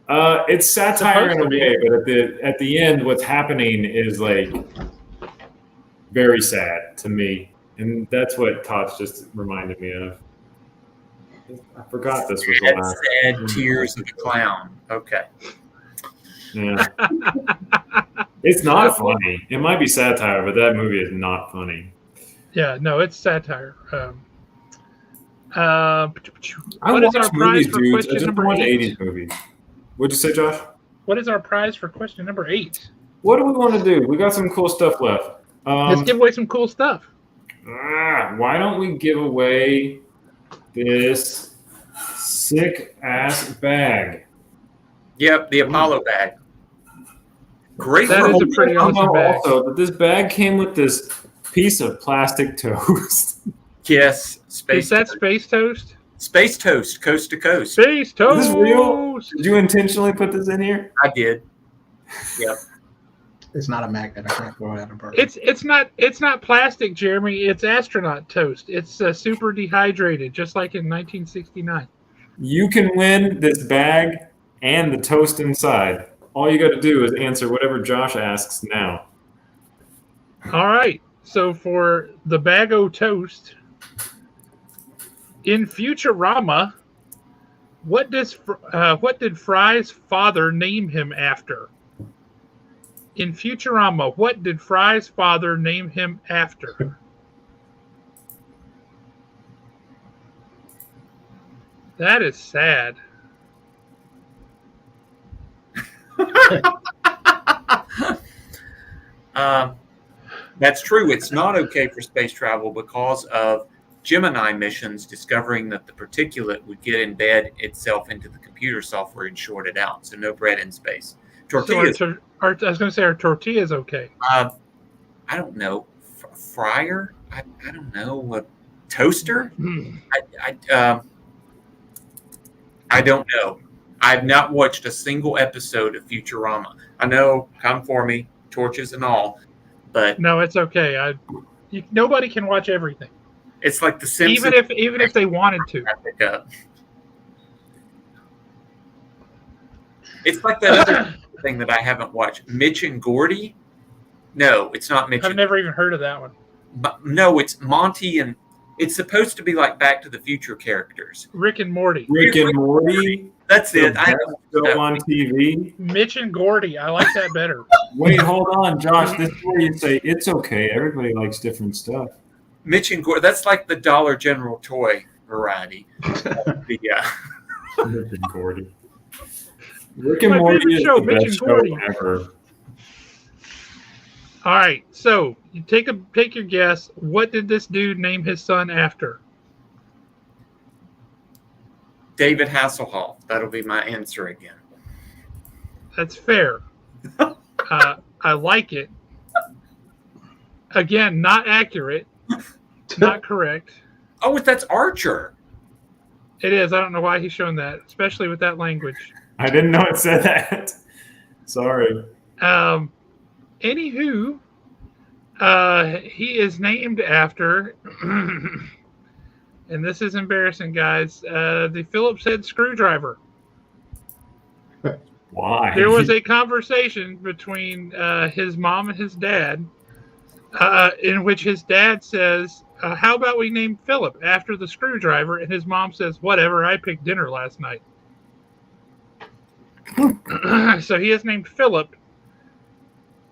It's satire in a way, but at the end, what's happening is like very sad to me, and that's what Tots just reminded me of. I forgot this was the last. Sad tears of a clown. Okay. Yeah. It's not funny. It might be satire, but that movie is not funny. Yeah, no, it's satire. I what is our watch prize movies, for dudes. I question just number watch 8? 80s movies. What'd you say, Josh? What is our prize for question number 8? What do we want to do? We got some cool stuff left. Let's give away some cool stuff. Why don't we give away this sick-ass bag? Yep, the Apollo bag. Great. That is a pretty awesome bag. Also, that this bag came with this piece of plastic toast. Yes. Is that Space Toast? Space Toast, coast to coast. Space Toast! Is this real? Did you intentionally put this in here? I did. Yep. It's not a magnet. I can't throw it out of purpose. It's not plastic, Jeremy. It's astronaut toast. It's super dehydrated, just like in 1969. You can win this bag and the toast inside. All you got to do is answer whatever Josh asks now. All right. So for the bag o' toast, in Futurama, what did Fry's father name him after? In Futurama, what did Fry's father name him after? That is sad. That's true. It's not okay for space travel because of Gemini missions discovering that the particulate would get embed itself into the computer software and short it out. So no bread in space. Tortillas. So I was going to say our tortilla's okay. I don't know. Fryer? I don't know. A toaster? I don't know. I've not watched a single episode of Futurama. I know, come for me, torches and all, but No, it's okay. Nobody can watch everything, it's like the Simpsons. even if they wanted to. It's like that other thing that I haven't watched. Mitch and Gordy? No, it's not Mitch. I've never even heard of that one. No, it's Monty, and it's supposed to be like Back to the Future characters. Rick and Morty. Rick and Morty. That's it. Still on TV. Mitch and Gordy. I like that better. Wait, hold on, Josh. This is where you say it's okay. Everybody likes different stuff. Mitch and Gordy. That's like the Dollar General toy variety. Rick and Gordy. Rick and My Morty favorite is show, the Mitch best and Gordy. show ever. All right. So you take your guess. What did this dude name his son after? David Hasselhoff. That'll be my answer again. That's fair. I like it. Again, not accurate. Not correct. Oh, that's Archer. It is. I don't know why he's shown that, especially with that language. I didn't know it said that. Sorry. Anywho, he is named after, and this is embarrassing, guys, the Phillips head screwdriver. Why? There was a conversation between his mom and his dad in which his dad says, how about we name Philip after the screwdriver? And his mom says, whatever, I picked dinner last night. So he is named Philip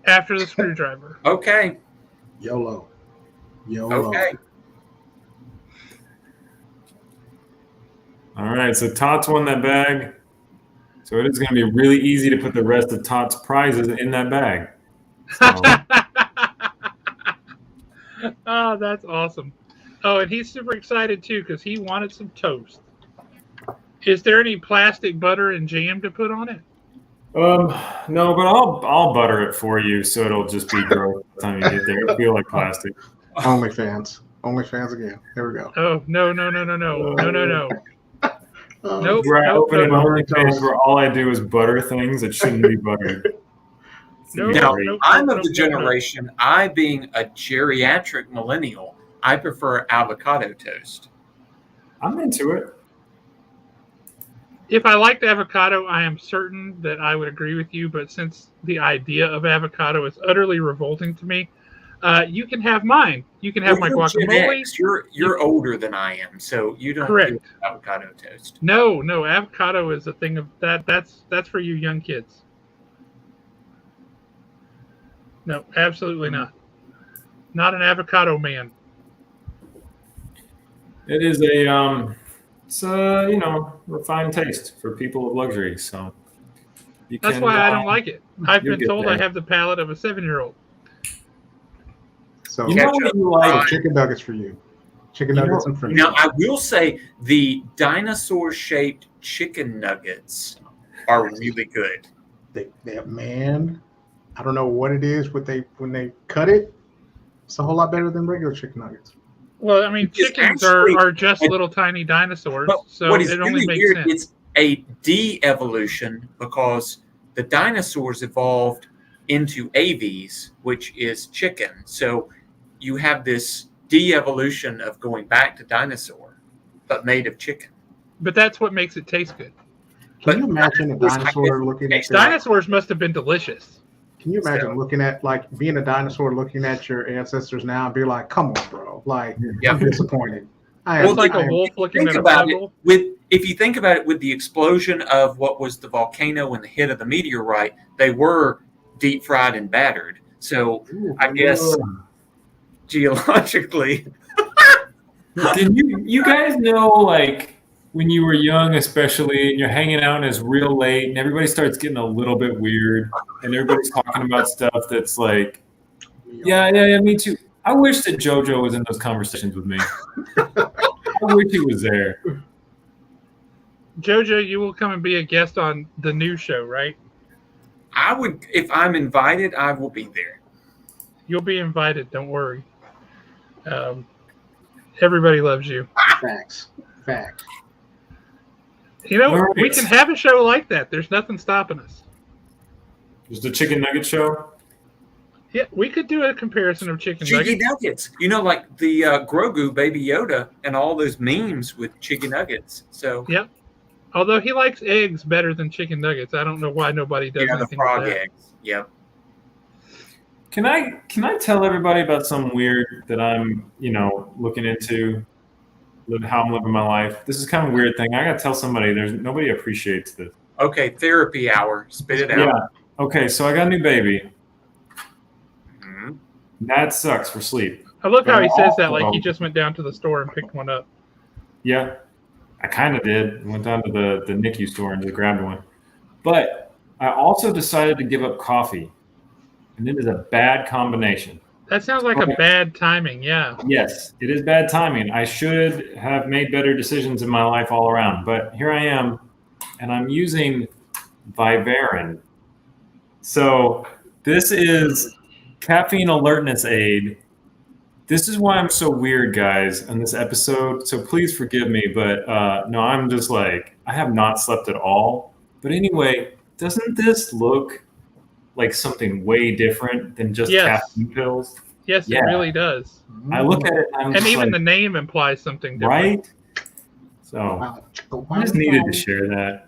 after the screwdriver. Okay. YOLO. Okay. All right, so Tots won that bag. So it is going to be really easy to put the rest of Tots' prizes in that bag. So, Oh, that's awesome. Oh, and he's super excited too because he wanted some toast. Is there any plastic butter and jam to put on it? no, but I'll butter it for you, so it'll just be gross by the time you get there. It'll feel like plastic. OnlyFans again. There we go. Oh, no. Nope. Where I open an nope. OnlyFans where all I do is butter things that shouldn't be buttered. Now, Nope. I'm of the generation, I being a geriatric millennial, I prefer avocado toast. I'm into it. If I liked avocado, I am certain that I would agree with you. But since the idea of avocado is utterly revolting to me, you can have mine. You can have my You're Gen guacamole. X. You're older than I am, so you don't Correct. do avocado toast. No, avocado is a thing of that. That's for you young kids. No, absolutely not. Not an avocado man. It is a refined taste for people of luxury. So That's why I don't like it. I've you'll been get told there. I have the palate of a 7-year-old. So You know what you like? chicken nuggets for you. Chicken nuggets and french Now, fries. I will say the dinosaur-shaped chicken nuggets are really good. Man, I don't know what it is when they cut it. It's a whole lot better than regular chicken nuggets. Well, I mean, It's chickens actually- are just little tiny dinosaurs, But so what is it only really makes weird, sense. it's a de-evolution because the dinosaurs evolved into aves, which is chicken. So you have this de-evolution of going back to dinosaur, but made of chicken. But that's what makes it taste good. Can you imagine a dinosaur looking at that? Dinosaurs must have been delicious. Can you imagine looking at like being a dinosaur, looking at your ancestors now, and be like, "Come on, bro! Like, I'm disappointed." It's like a wolf looking at a puzzle. If you think about it, with the explosion of what was the volcano and the hit of the meteorite, they were deep fried and battered. So I guess geologically. Did you guys know, like, when you were young, especially, and you're hanging out and it's real late, and everybody starts getting a little bit weird, and everybody's talking about stuff that's like, yeah, me too. I wish that JoJo was in those conversations with me. I wish he was there. JoJo, you will come and be a guest on the new show, right? I would, if I'm invited, I will be there. You'll be invited. Don't worry. Everybody loves you. Facts. You know, we can have a show like that. There's nothing stopping us. There's the chicken nugget show. Yeah, we could do a comparison of chicken nuggets. You know, like the Grogu, Baby Yoda, and all those memes with chicken nuggets. So yep. Although he likes eggs better than chicken nuggets, I don't know why nobody does anything the frog with that. Eggs. Yep. Can I tell everybody about something weird that I'm, looking into, how I'm living my life? This is kind of a weird thing. I gotta tell somebody. Nobody appreciates this. Okay, therapy hour. Spit it out. Yeah. Okay, so I got a new baby. That sucks for sleep. I love how he says that like he just went down to the store and picked one up. Yeah, I kind of did. Went down to the NICU store and just grabbed one. But I also decided to give up coffee. And it is a bad combination. That sounds like a bad timing, yeah. Yes, it is bad timing. I should have made better decisions in my life all around. But here I am, and I'm using Vivarin. So this is caffeine alertness aid. This is why I'm so weird, guys, in this episode. So please forgive me, but no, I'm just like, I have not slept at all. But anyway, doesn't this look like something way different than just caffeine pills? Yes, it really does. I look at it and even the name implies something different. Right? So I just needed to share that.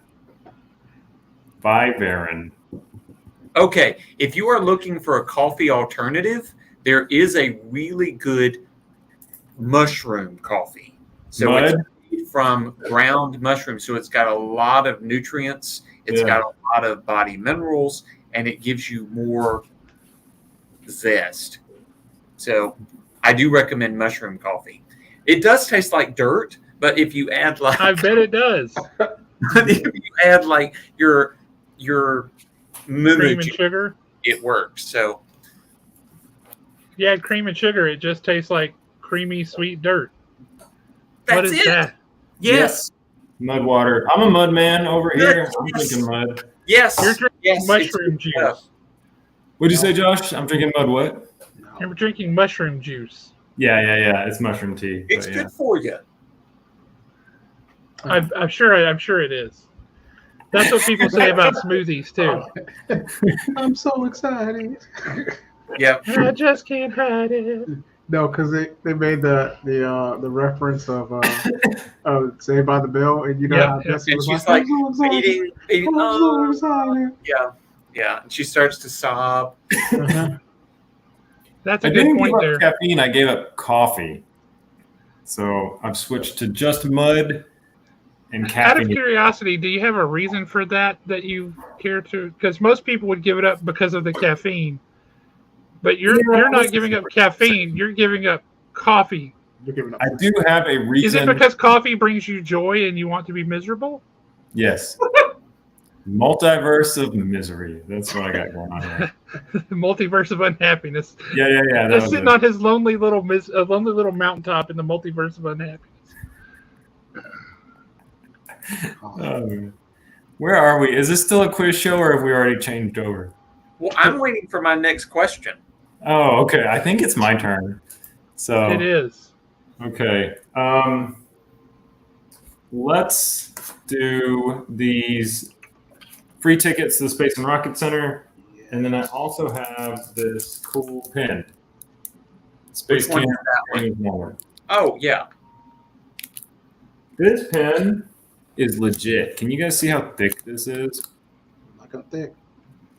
Vivarin. Okay, if you are looking for a coffee alternative, there is a really good mushroom coffee. So it's made from ground mushrooms. So it's got a lot of nutrients. It's got a lot of body minerals, and it gives you more zest. So I do recommend mushroom coffee. It does taste like dirt, but if you add like... I bet it does. If you add like your cream and sugar, it works. So if you add cream and sugar, it just tastes like creamy, sweet dirt. What is that? Yes. Mud water. I'm a mud man over here. I'm drinking mud. Yes. You're drinking mushroom juice. What'd you say, Josh? I'm drinking mud what? You're drinking mushroom juice. Yeah. It's mushroom tea. It's good for you. I'm sure it is. That's what people say about smoothies too. I'm so excited. Yeah. I just can't hide it. No, because they made the reference of Saved by the Bell, and how Jesse was she's like beating. I'm so excited. Yeah. And she starts to sob. That's a good point there. Caffeine. I gave up coffee, so I've switched to just mud and caffeine. Out of curiosity, do you have a reason for that you care to? Because most people would give it up because of the caffeine. But you're not giving up caffeine. You're giving up coffee. I do have a reason. Is it because coffee brings you joy and you want to be miserable? Yes. Multiverse of misery. That's what I got going on here. Multiverse of unhappiness. Yeah. He's sitting on his lonely little mountaintop in the multiverse of unhappiness. Where are we? Is this still a quiz show, or have we already changed over? Well, I'm waiting for my next question. Oh, okay. I think it's my turn. So it is. Okay. Let's do these free tickets to the Space and Rocket Center, and then I also have this cool pin. Space Camp. Oh yeah. This pen is legit. Can you guys see how thick this is? Like a thick.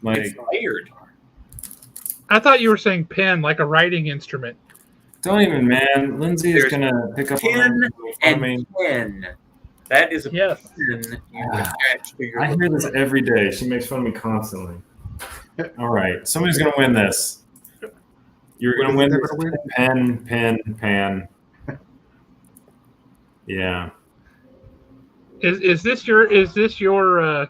Like it's layered. I thought you were saying pen, like a writing instrument. Don't even, man. Lindsay is There's gonna pick up pen on that. I and mean, pen. That is a Yes. pen you attach to your. I hear this every day. She makes fun of me constantly. All right, somebody's gonna win this. You're gonna win this. Pen. Yeah. Is this your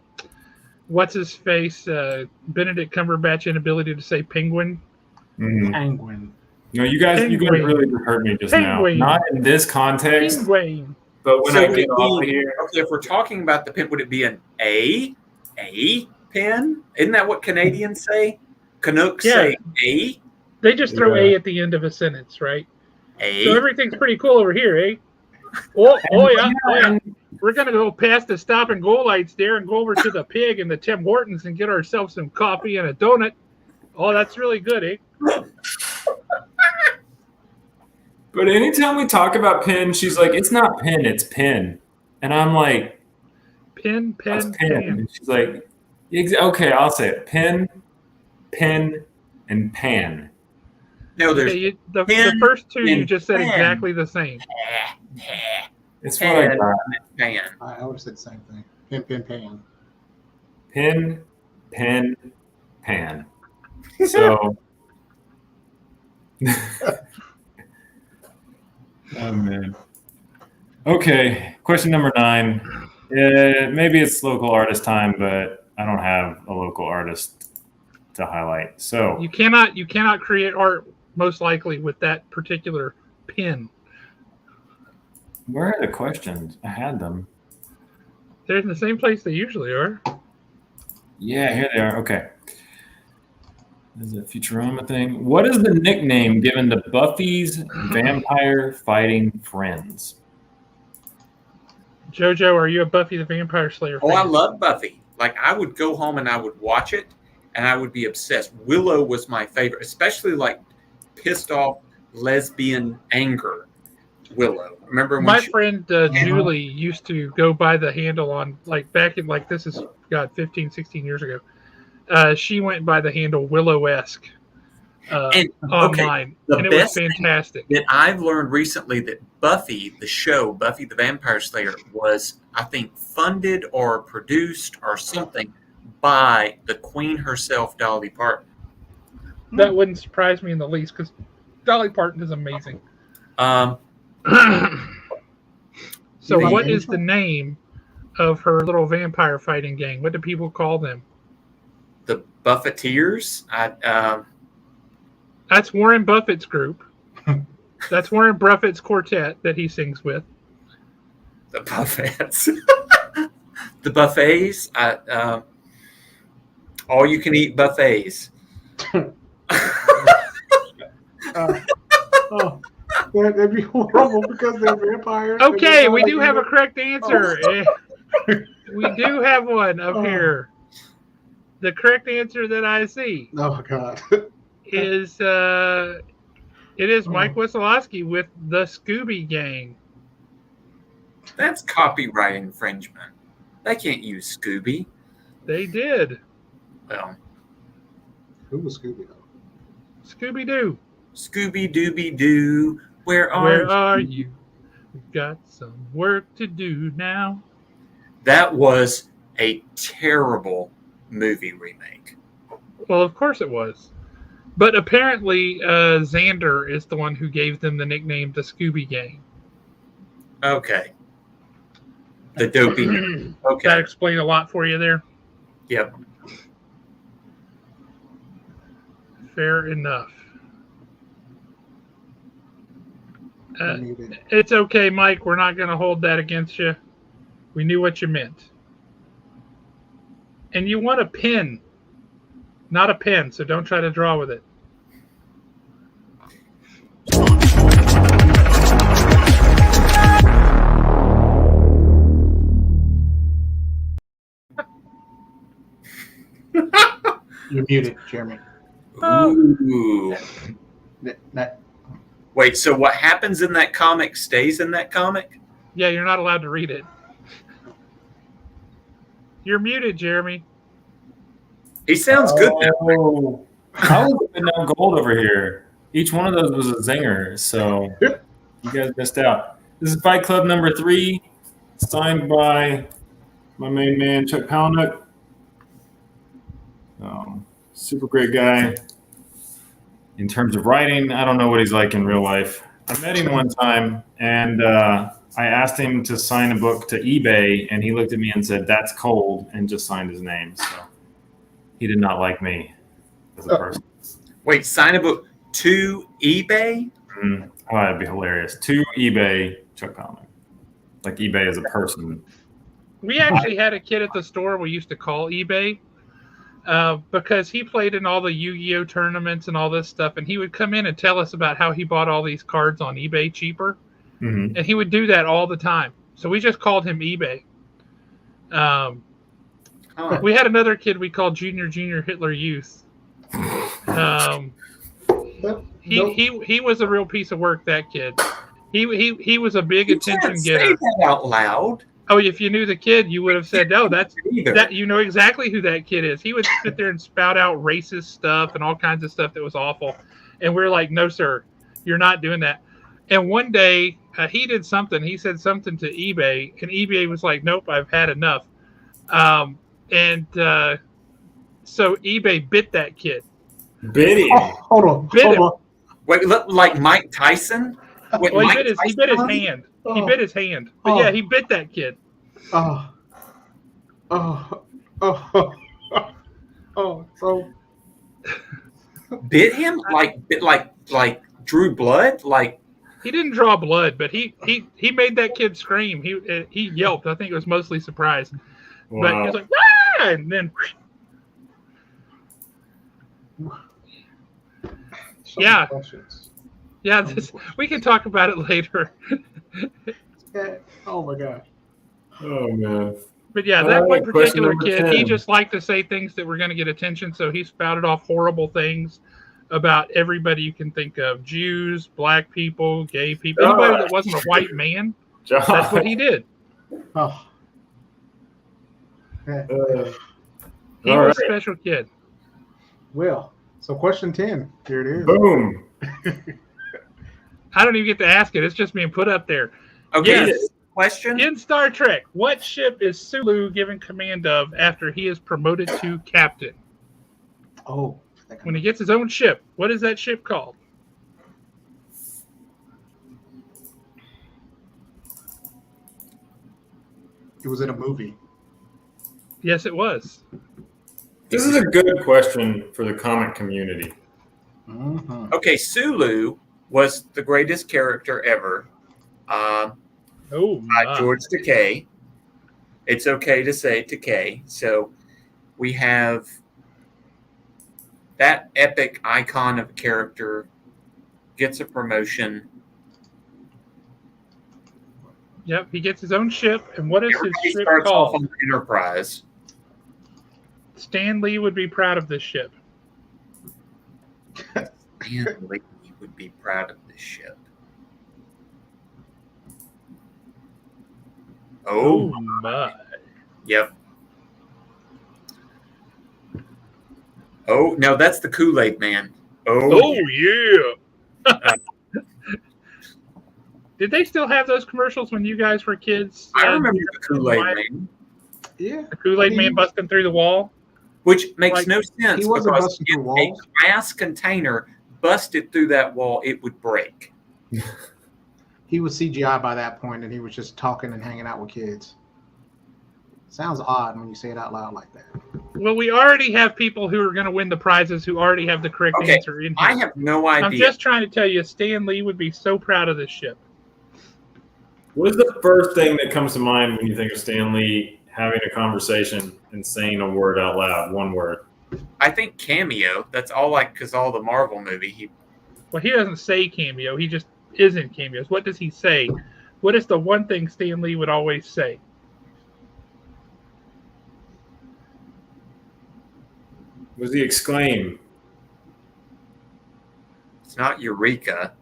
what's his face Benedict Cumberbatch inability to say penguin? Mhm. Penguin. No, you guys Penguin. really hurt me just Penguin. now. Not in this context, Penguin. but when So I would get it off of be- here. Okay, if we're talking about the pen, would it be an A pen? Isn't that what Canadians say? Canucks Yeah. say A. They just throw Yeah. A at the end of a sentence, right? A. So everything's pretty cool over here, eh? Oh yeah. We're gonna go past the stop and go lights there and go over to the Pig and the Tim Hortons and get ourselves some coffee and a donut. Oh, that's really good, eh? But anytime we talk about pin, she's like, "It's not pin, it's pin," and I'm like, Pen. "That's pin." And she's like, "Okay, I'll say it: pin, and pan." No, there's Okay, the pen first two you and just said pen. exactly the same. It's what I Pan. got. Pan. I would have said the same thing. Pan. Pin, pan. So, oh man. Okay, question number 9. Maybe it's local artist time, but I don't have a local artist to highlight. So You cannot create art most likely with that particular pin. where are the questions? I had them. They're in the same place they usually are. Yeah, here they are. Okay. This is a Futurama thing. What is the nickname given to Buffy's vampire fighting friends? JoJo, are you a Buffy the Vampire Slayer fan? Oh, I love Buffy. Like, I would go home and I would watch it, and I would be obsessed. Willow was my favorite, especially like pissed off lesbian anger. Willow. Remember when My friend Julie used to go by the handle on, like, back in, like, this is, God, 15, 16 years ago. She went by the handle Willow-esque online, the and it was best thing fantastic. that I've learned recently that Buffy, the show, Buffy the Vampire Slayer, was, I think, funded or produced or something by the Queen herself, Dolly Parton. That wouldn't surprise me in the least, because Dolly Parton is amazing. So Yeah. what is the name of her little vampire fighting gang? What do people call them? The Buffeteers. That's Warren Buffett's group. That's Warren Buffett's quartet that he sings with. The buffets. The buffets. All you can eat buffets. That'd be horrible because they're vampires. Okay, we do have a correct answer. We do have one up here. The correct answer that I see Oh God. is it is Mike Wieselowski with the Scooby Gang. That's copyright infringement. They can't use Scooby. They did. Well, Who was Scooby though? Scooby Doo. Scooby Dooby Doo, where Where are you? We've got some work to do now. That was a terrible movie remake. Well, of course it was. But apparently, Xander is the one who gave them the nickname the Scooby Gang. Okay. The dopey. That Okay. explain a lot for you there. Yep. Fair enough. Muted. It's okay, Mike. We're not going to hold that against you. We knew what you meant. And you want a pin, not a pen, so don't try to draw with it. You're muted, Jeremy. Ooh. That- Wait, so what happens in that comic stays in that comic? Yeah, you're not allowed to read it. You're muted, Jeremy. He sounds good. Now. Oh, I was putting out gold over here. Each one of those was a zinger, so you guys missed out. This is Fight Club number 3, signed by my main man Chuck Palahniuk. Super great guy. In terms of writing, I don't know what he's like in real life. I met him one time, and I asked him to sign a book to eBay, and he looked at me and said, "That's cold," and just signed his name. So he did not like me as a person. Wait, sign a book to eBay? Oh, that'd be hilarious. To eBay, Chuck Palahniuk. Like eBay as a person. We actually had a kid at the store we used to call eBay because he played in all the Yu-Gi-Oh tournaments and all this stuff, and he would come in and tell us about how he bought all these cards on eBay cheaper, and he would do that all the time. So we just called him eBay. We had another kid we called Junior Hitler Youth. He was a real piece of work. That kid. He was a big attention getter. Say that out loud. Oh, if you knew the kid, you would have said, "No, that you know exactly who that kid is." He would sit there and spout out racist stuff and all kinds of stuff that was awful, and we're like, "No, sir, you're not doing that." And one day he did something. He said something to eBay, and eBay was like, "Nope, I've had enough." So eBay bit that kid. Bit him. Hold on. Wait, look like Mike Tyson? Wait, Well, he bit his hand. He bit his hand. But yeah, he bit that kid. So Bit him? Like drew blood? Like He didn't draw blood, but he made that kid scream. He yelped. I think it was mostly surprised. Wow. But he was like, "Ah!" And then yeah. Yeah, we can talk about it later. Oh my gosh. Oh man. But yeah, that one particular number kid, 10. he just liked to say things that were going to get attention, so he spouted off horrible things about everybody you can think of: Jews, black people, gay people, anybody that wasn't a white man. That's what he did. Oh. He was a special kid. Well, so question 10. Here it is. Boom. I don't even get to ask it. It's just being put up there. okay, Yes. question? In Star Trek, what ship is Sulu given command of after he is promoted to captain? Oh. When he gets his own ship, what is that ship called? It was in a movie. Yes, it was. This is a good question for the comic community. Mm-hmm. Okay, Sulu was the greatest character ever. By George Takei. It's okay to say Takei. So we have that epic icon of a character gets a promotion. Yep, he gets his own ship, and what is Everybody his ship starts off called? on the Enterprise. Stan Lee would be proud of this ship. Man, Lee would be proud of this ship. Oh, my. Yep. Oh, no, that's the Kool-Aid Man. Oh, yeah. Did they still have those commercials when you guys were kids? I remember the Kool-Aid Man. Yeah. The Kool-Aid Man busting through the wall? Which makes Like, no sense he wasn't because busting through if walls. a glass container busted through that wall, it would break. He was CGI by that point, and he was just talking and hanging out with kids. Sounds odd when you say it out loud like that. Well, we already have people who are going to win the prizes who already have the correct Okay, answer in here. I have no idea. I'm just trying to tell you, Stan Lee would be so proud of this ship. What is the first thing that comes to mind when you think of Stan Lee having a conversation and saying a word out loud? One word. I think cameo. That's all because all the Marvel movie. Well, he doesn't say cameo. He just is in cameos. What does he say? What is the one thing Stan Lee would always say? Was he exclaim? It's not Eureka.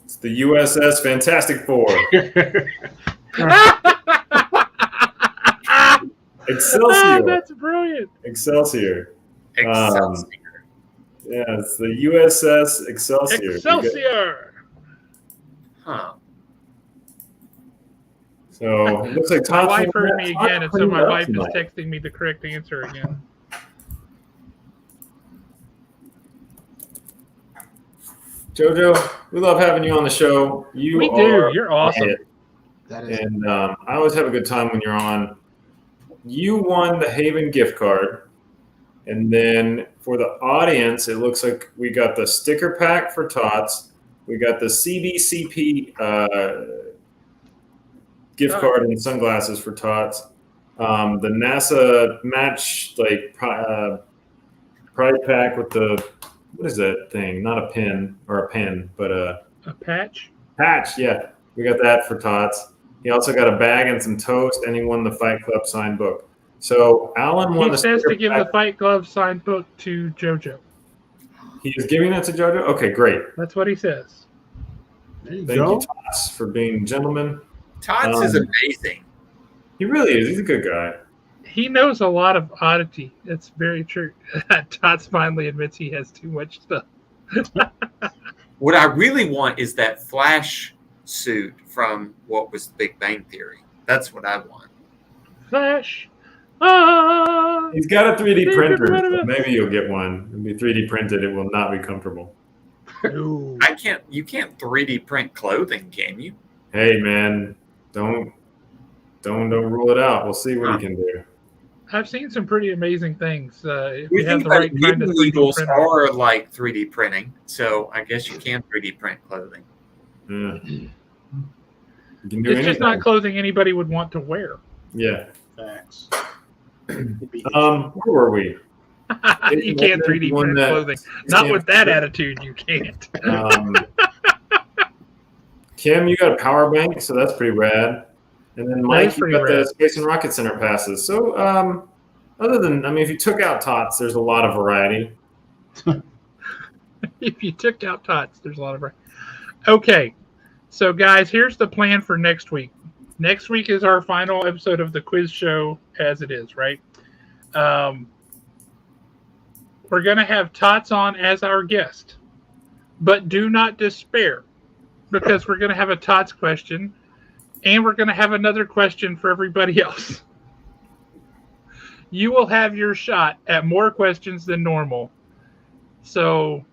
It's the USS Fantastic Four. Excelsior. That's brilliant. Excelsior. Excelsior. Yeah, it's the USS Excelsior. Excelsior! Huh. So it looks like My Todd's wife heard me again, and so my wife is tonight. texting me the correct answer again. Jojo, we love having you on the show. We do. You're awesome. That is And I always have a good time when you're on. You won the Haven gift card. And then for the audience, it looks like we got the sticker pack for Tots. We got the CBCP gift card and sunglasses for Tots. The NASA match pride pack with the, what is that thing? Not a pin or a pen, but a patch. Patch, yeah. We got that for Tots. He also got a bag and some toast, and he won the Fight Club signed book. So Alan won He says to give the Fight Club signed book to JoJo. He is giving that to JoJo? Okay, great. That's what he says. Thank you, Tots, for being gentlemen. Tots is amazing. He really is. He's a good guy. He knows a lot of oddity. It's very true. Tots finally admits he has too much stuff. What I really want is that Flash suit from what was Big Bang Theory. That's what I want. Flash. He's got a 3D printer. So maybe you'll get one. It'll be 3D printed. It will not be comfortable. No. You can't 3D print clothing, can you? Hey man, don't rule it out. We'll see what he can do. I've seen some pretty amazing things. If We you have think the right that kind of 3D needles printer. are like 3D printing, so I guess you can 3D print clothing. Yeah. You can do It's just anything. not clothing anybody would want to wear. Yeah. facts. Where were we? You can't 3D print clothing. Not with that attitude, you can't. Kim, you got a power bank, so that's pretty rad. And then Mike, you got the Space and Rocket Center passes. So, other than, if you took out Tots, there's a lot of variety. If you took out Tots, there's a lot of variety. Okay, so guys, here's the plan for next week. Next week is our final episode of the quiz show as it is, right? We're going to have Tots on as our guest. But do not despair, because we're going to have a Tots question, and we're going to have another question for everybody else. You will have your shot at more questions than normal. So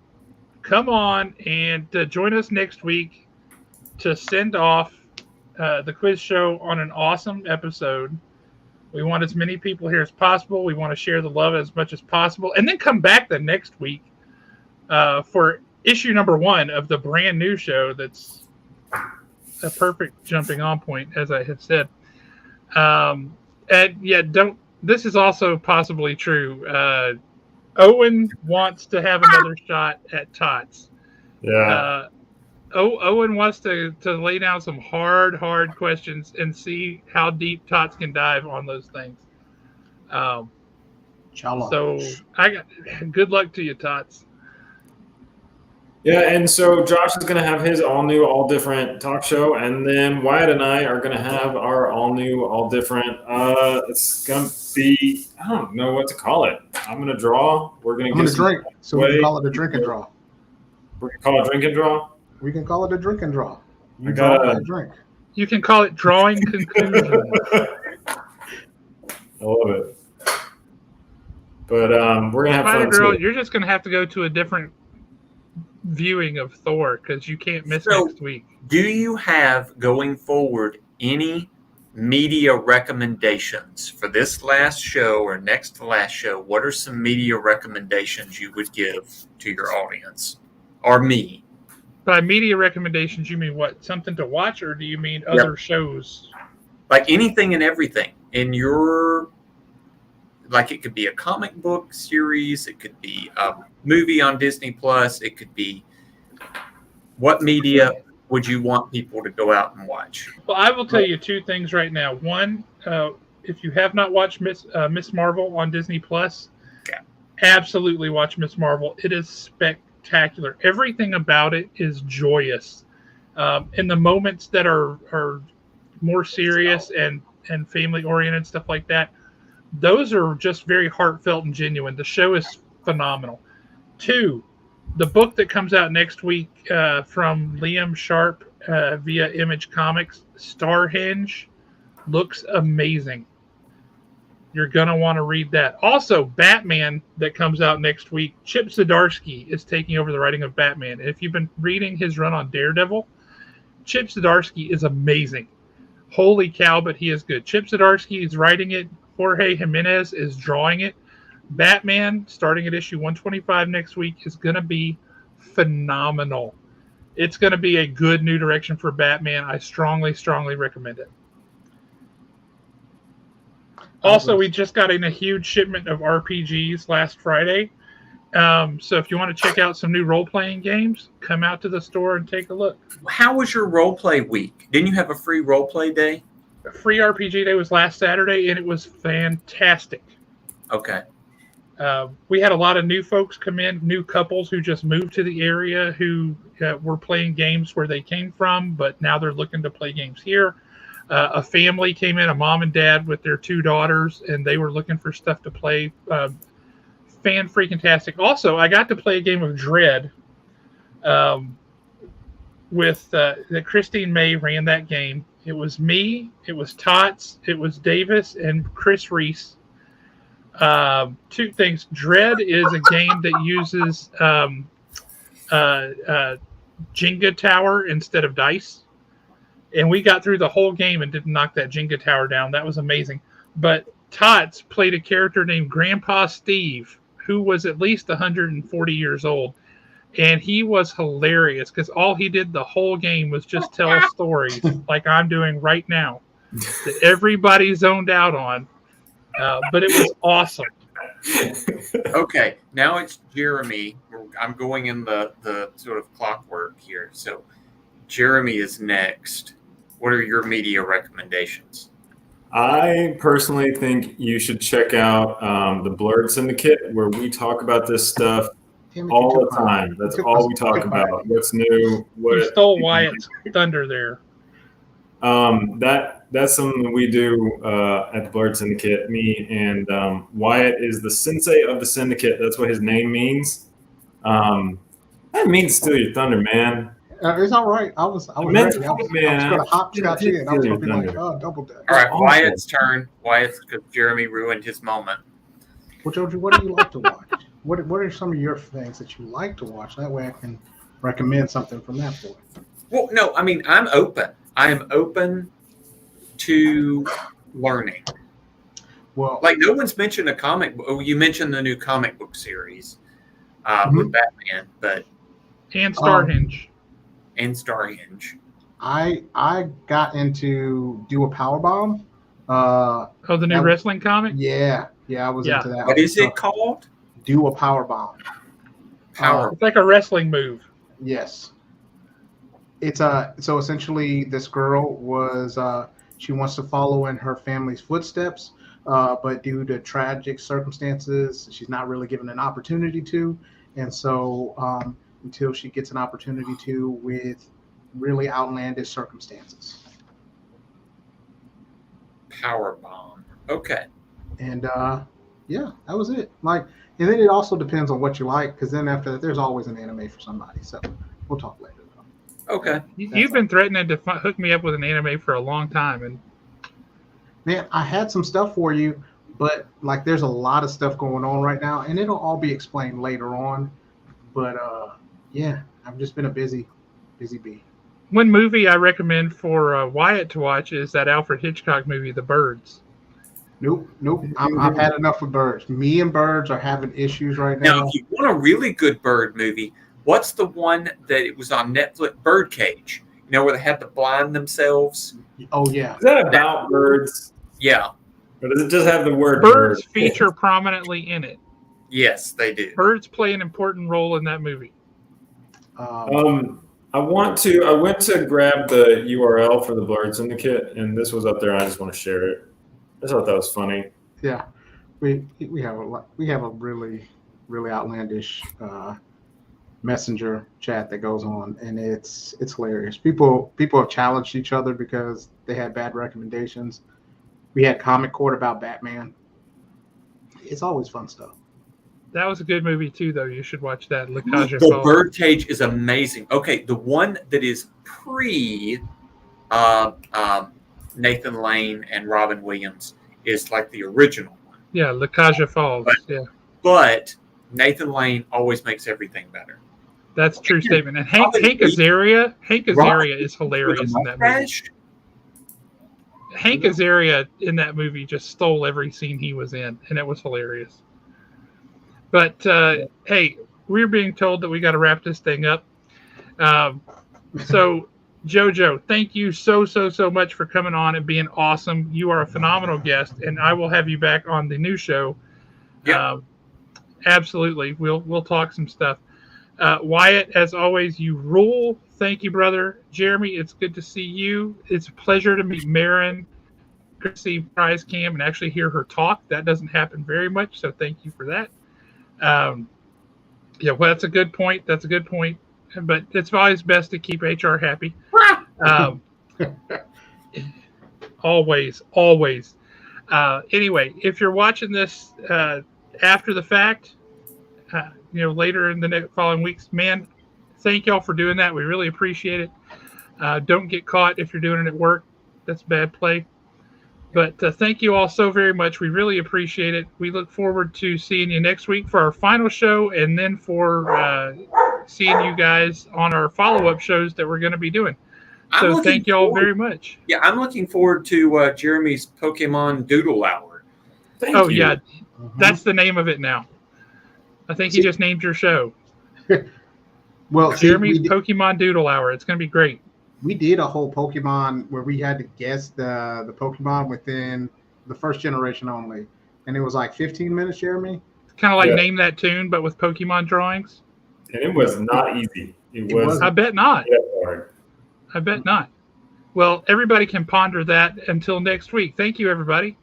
come on and join us next week to send off the quiz show on an awesome episode. We want as many people here as possible. We want to share the love as much as possible. And then come back the next week for issue number 1 of the brand new show that's a perfect jumping on point, as I have said. And yeah, this is also possibly true. Owen wants to have another shot at Tots. Yeah. Owen wants to lay down some hard questions and see how deep Tots can dive on those things. So good luck to you, Tots. Yeah, and so Josh is going to have his all-new, all-different talk show, and then Wyatt and I are going to have our all-new, all-different, it's going to be, I don't know what to call it. I'm going to draw. We're going to drink, so we can call it a drink and draw. We're going to call it drink and draw? We can call it a drink and draw. You draw a drink. You can call it drawing conclusion. I love it. But we're going to have fun, girl, too. you're just going to have to go to a different viewing of Thor because you can't miss next week. Do you have, going forward, any media recommendations for this last show or next to last show? What are some media recommendations you would give to your audience or me? By media recommendations, you mean what? Something to watch, or do you mean other shows? Like anything and everything in your, like it could be a comic book series, it could be a movie on Disney Plus, it could be, what media would you want people to go out and watch? Well, I will tell you 2 things right now. One, if you have not watched Miss Marvel on Disney Plus, absolutely watch Miss Marvel. It is spectacular. Everything about it is joyous. In the moments that are more serious and family oriented, stuff like that, those are just very heartfelt and genuine. The show is phenomenal. 2, the book that comes out next week from Liam Sharp via Image Comics, Starhenge, looks amazing. You're going to want to read that. Also, Batman that comes out next week, Chip Zdarsky is taking over the writing of Batman. And if you've been reading his run on Daredevil, Chip Zdarsky is amazing. Holy cow, but he is good. Chip Zdarsky is writing it. Jorge Jimenez is drawing it. Batman, starting at issue 125 next week, is going to be phenomenal. It's going to be a good new direction for Batman. I strongly, strongly recommend it. Also, we just got in a huge shipment of RPGs last Friday. So if you want to check out some new role-playing games, come out to the store and take a look. How was your role-play week? Didn't you have a free role-play day? A free RPG day was last Saturday, and it was fantastic. Okay. We had a lot of new folks come in, new couples who just moved to the area who were playing games where they came from, but now they're looking to play games here. A family came in, a mom and dad with their 2 daughters, and they were looking for stuff to play. Fan-freaking-tastic. Also, I got to play a game of Dread with Christine May ran that game. It was me, it was Tots, it was Davis, and Chris Reese. 2 things. Dread is a game that uses Jenga tower instead of dice. And we got through the whole game and didn't knock that Jenga tower down. That was amazing. But Tots played a character named Grandpa Steve, who was at least 140 years old. And he was hilarious because all he did the whole game was just tell stories like I'm doing right now that everybody zoned out on. But it was awesome. Okay, now it's Jeremy. I'm going in the sort of clockwork here. So Jeremy is next. What are your media recommendations? I personally think you should check out the Blurred Syndicate, where we talk about this stuff all the time. That's all we talk about. What's new? You stole Wyatt's thunder there. That's something we do at the Blurred Syndicate. Me and Wyatt is the sensei of the syndicate. That's what his name means. I didn't mean to steal your thunder, man. It's all right. I was ready. I was going to hopscotch in. I was going to be like, oh, double dutch. All right, Wyatt's turn. Because Jeremy ruined his moment. Well, Joji, what do you like to watch? What are some of your things that you like to watch? That way I can recommend something from that point. Well, no, I mean, I'm open. I am open to learning. Well, like no one's mentioned a comic book. Oh, you mentioned the new comic book series with Batman, but and Starhenge. And Starhenge. I got into Do a Powerbomb. The new wrestling comic? Yeah, I was into that. What is it called? Do a Powerbomb. It's like a wrestling move. Yes. It's so essentially this girl was she wants to follow in her family's footsteps, but due to tragic circumstances, she's not really given an opportunity to, and so until she gets an opportunity to with really outlandish circumstances. Powerbomb. Okay. And yeah, that was it. Like, and then it also depends on what you like, because then after that, there's always an anime for somebody. So we'll talk later. Okay. You've been threatening to hook me up with an anime for a long time, and man, I had some stuff for you, but like, there's a lot of stuff going on right now, and it'll all be explained later on. But yeah, I've just been a busy bee. One movie I recommend for Wyatt to watch is that Alfred Hitchcock movie, The Birds. Nope. I've had enough of birds. Me and birds are having issues right now. Now, if you want a really good bird movie, what's the one that it was on Netflix? Birdcage. You know, where they had to blind themselves? Oh, yeah. Is that about birds? Yeah. Or does it just have the word birds feature prominently in it? Yes, they do. Birds play an important role in that movie. I went to grab the URL for the Blurred Syndicate, and this was up there. I just want to share it. I thought that was funny. Yeah, we have a really outlandish messenger chat that goes on, and it's hilarious. People have challenged each other because they had bad recommendations. We had Comic Court about Batman. It's always fun stuff. That was a good movie too, though. You should watch that. La Caja The Falls. Birdcage is amazing. Okay, the one that is pre Nathan Lane and Robin Williams is like the original one. Yeah, La Caja Falls. But Nathan Lane always makes everything better. That's a true statement. And Hank Azaria is hilarious in that movie. Hank Azaria in that movie just stole every scene he was in, and it was hilarious. But hey, we're being told that we got to wrap this thing up. So, JoJo, thank you so much for coming on and being awesome. You are a phenomenal guest, and I will have you back on the new show. Yeah. Absolutely, we'll talk some stuff. Wyatt, as always, you rule. Thank you, brother. Jeremy, it's good to see you. It's a pleasure to meet Marin, see Prize Cam, and actually hear her talk. That doesn't happen very much, so thank you for that. Yeah, well, that's a good point. But it's always best to keep HR happy. Always. Anyway, if you're watching this after the fact, later in the following weeks, man, thank y'all for doing that. We really appreciate it. Don't get caught if you're doing it at work. That's bad play. But thank you all so very much. We really appreciate it. We look forward to seeing you next week for our final show, and then for seeing you guys on our follow-up shows that we're going to be doing. So thank you all very much. Yeah, I'm looking forward to Jeremy's Pokemon Doodle Hour. Thank you. Yeah, that's the name of it now. I think he just named your show. Well, Jeremy's Pokemon Doodle Hour. It's going to be great. We did a whole Pokemon where we had to guess the Pokemon within the first generation only. And it was like 15 minutes, Jeremy? Kind of like Name That Tune, but with Pokemon drawings. And it was not easy. It was. I bet not. Hard. I bet not. Well, everybody can ponder that until next week. Thank you, everybody.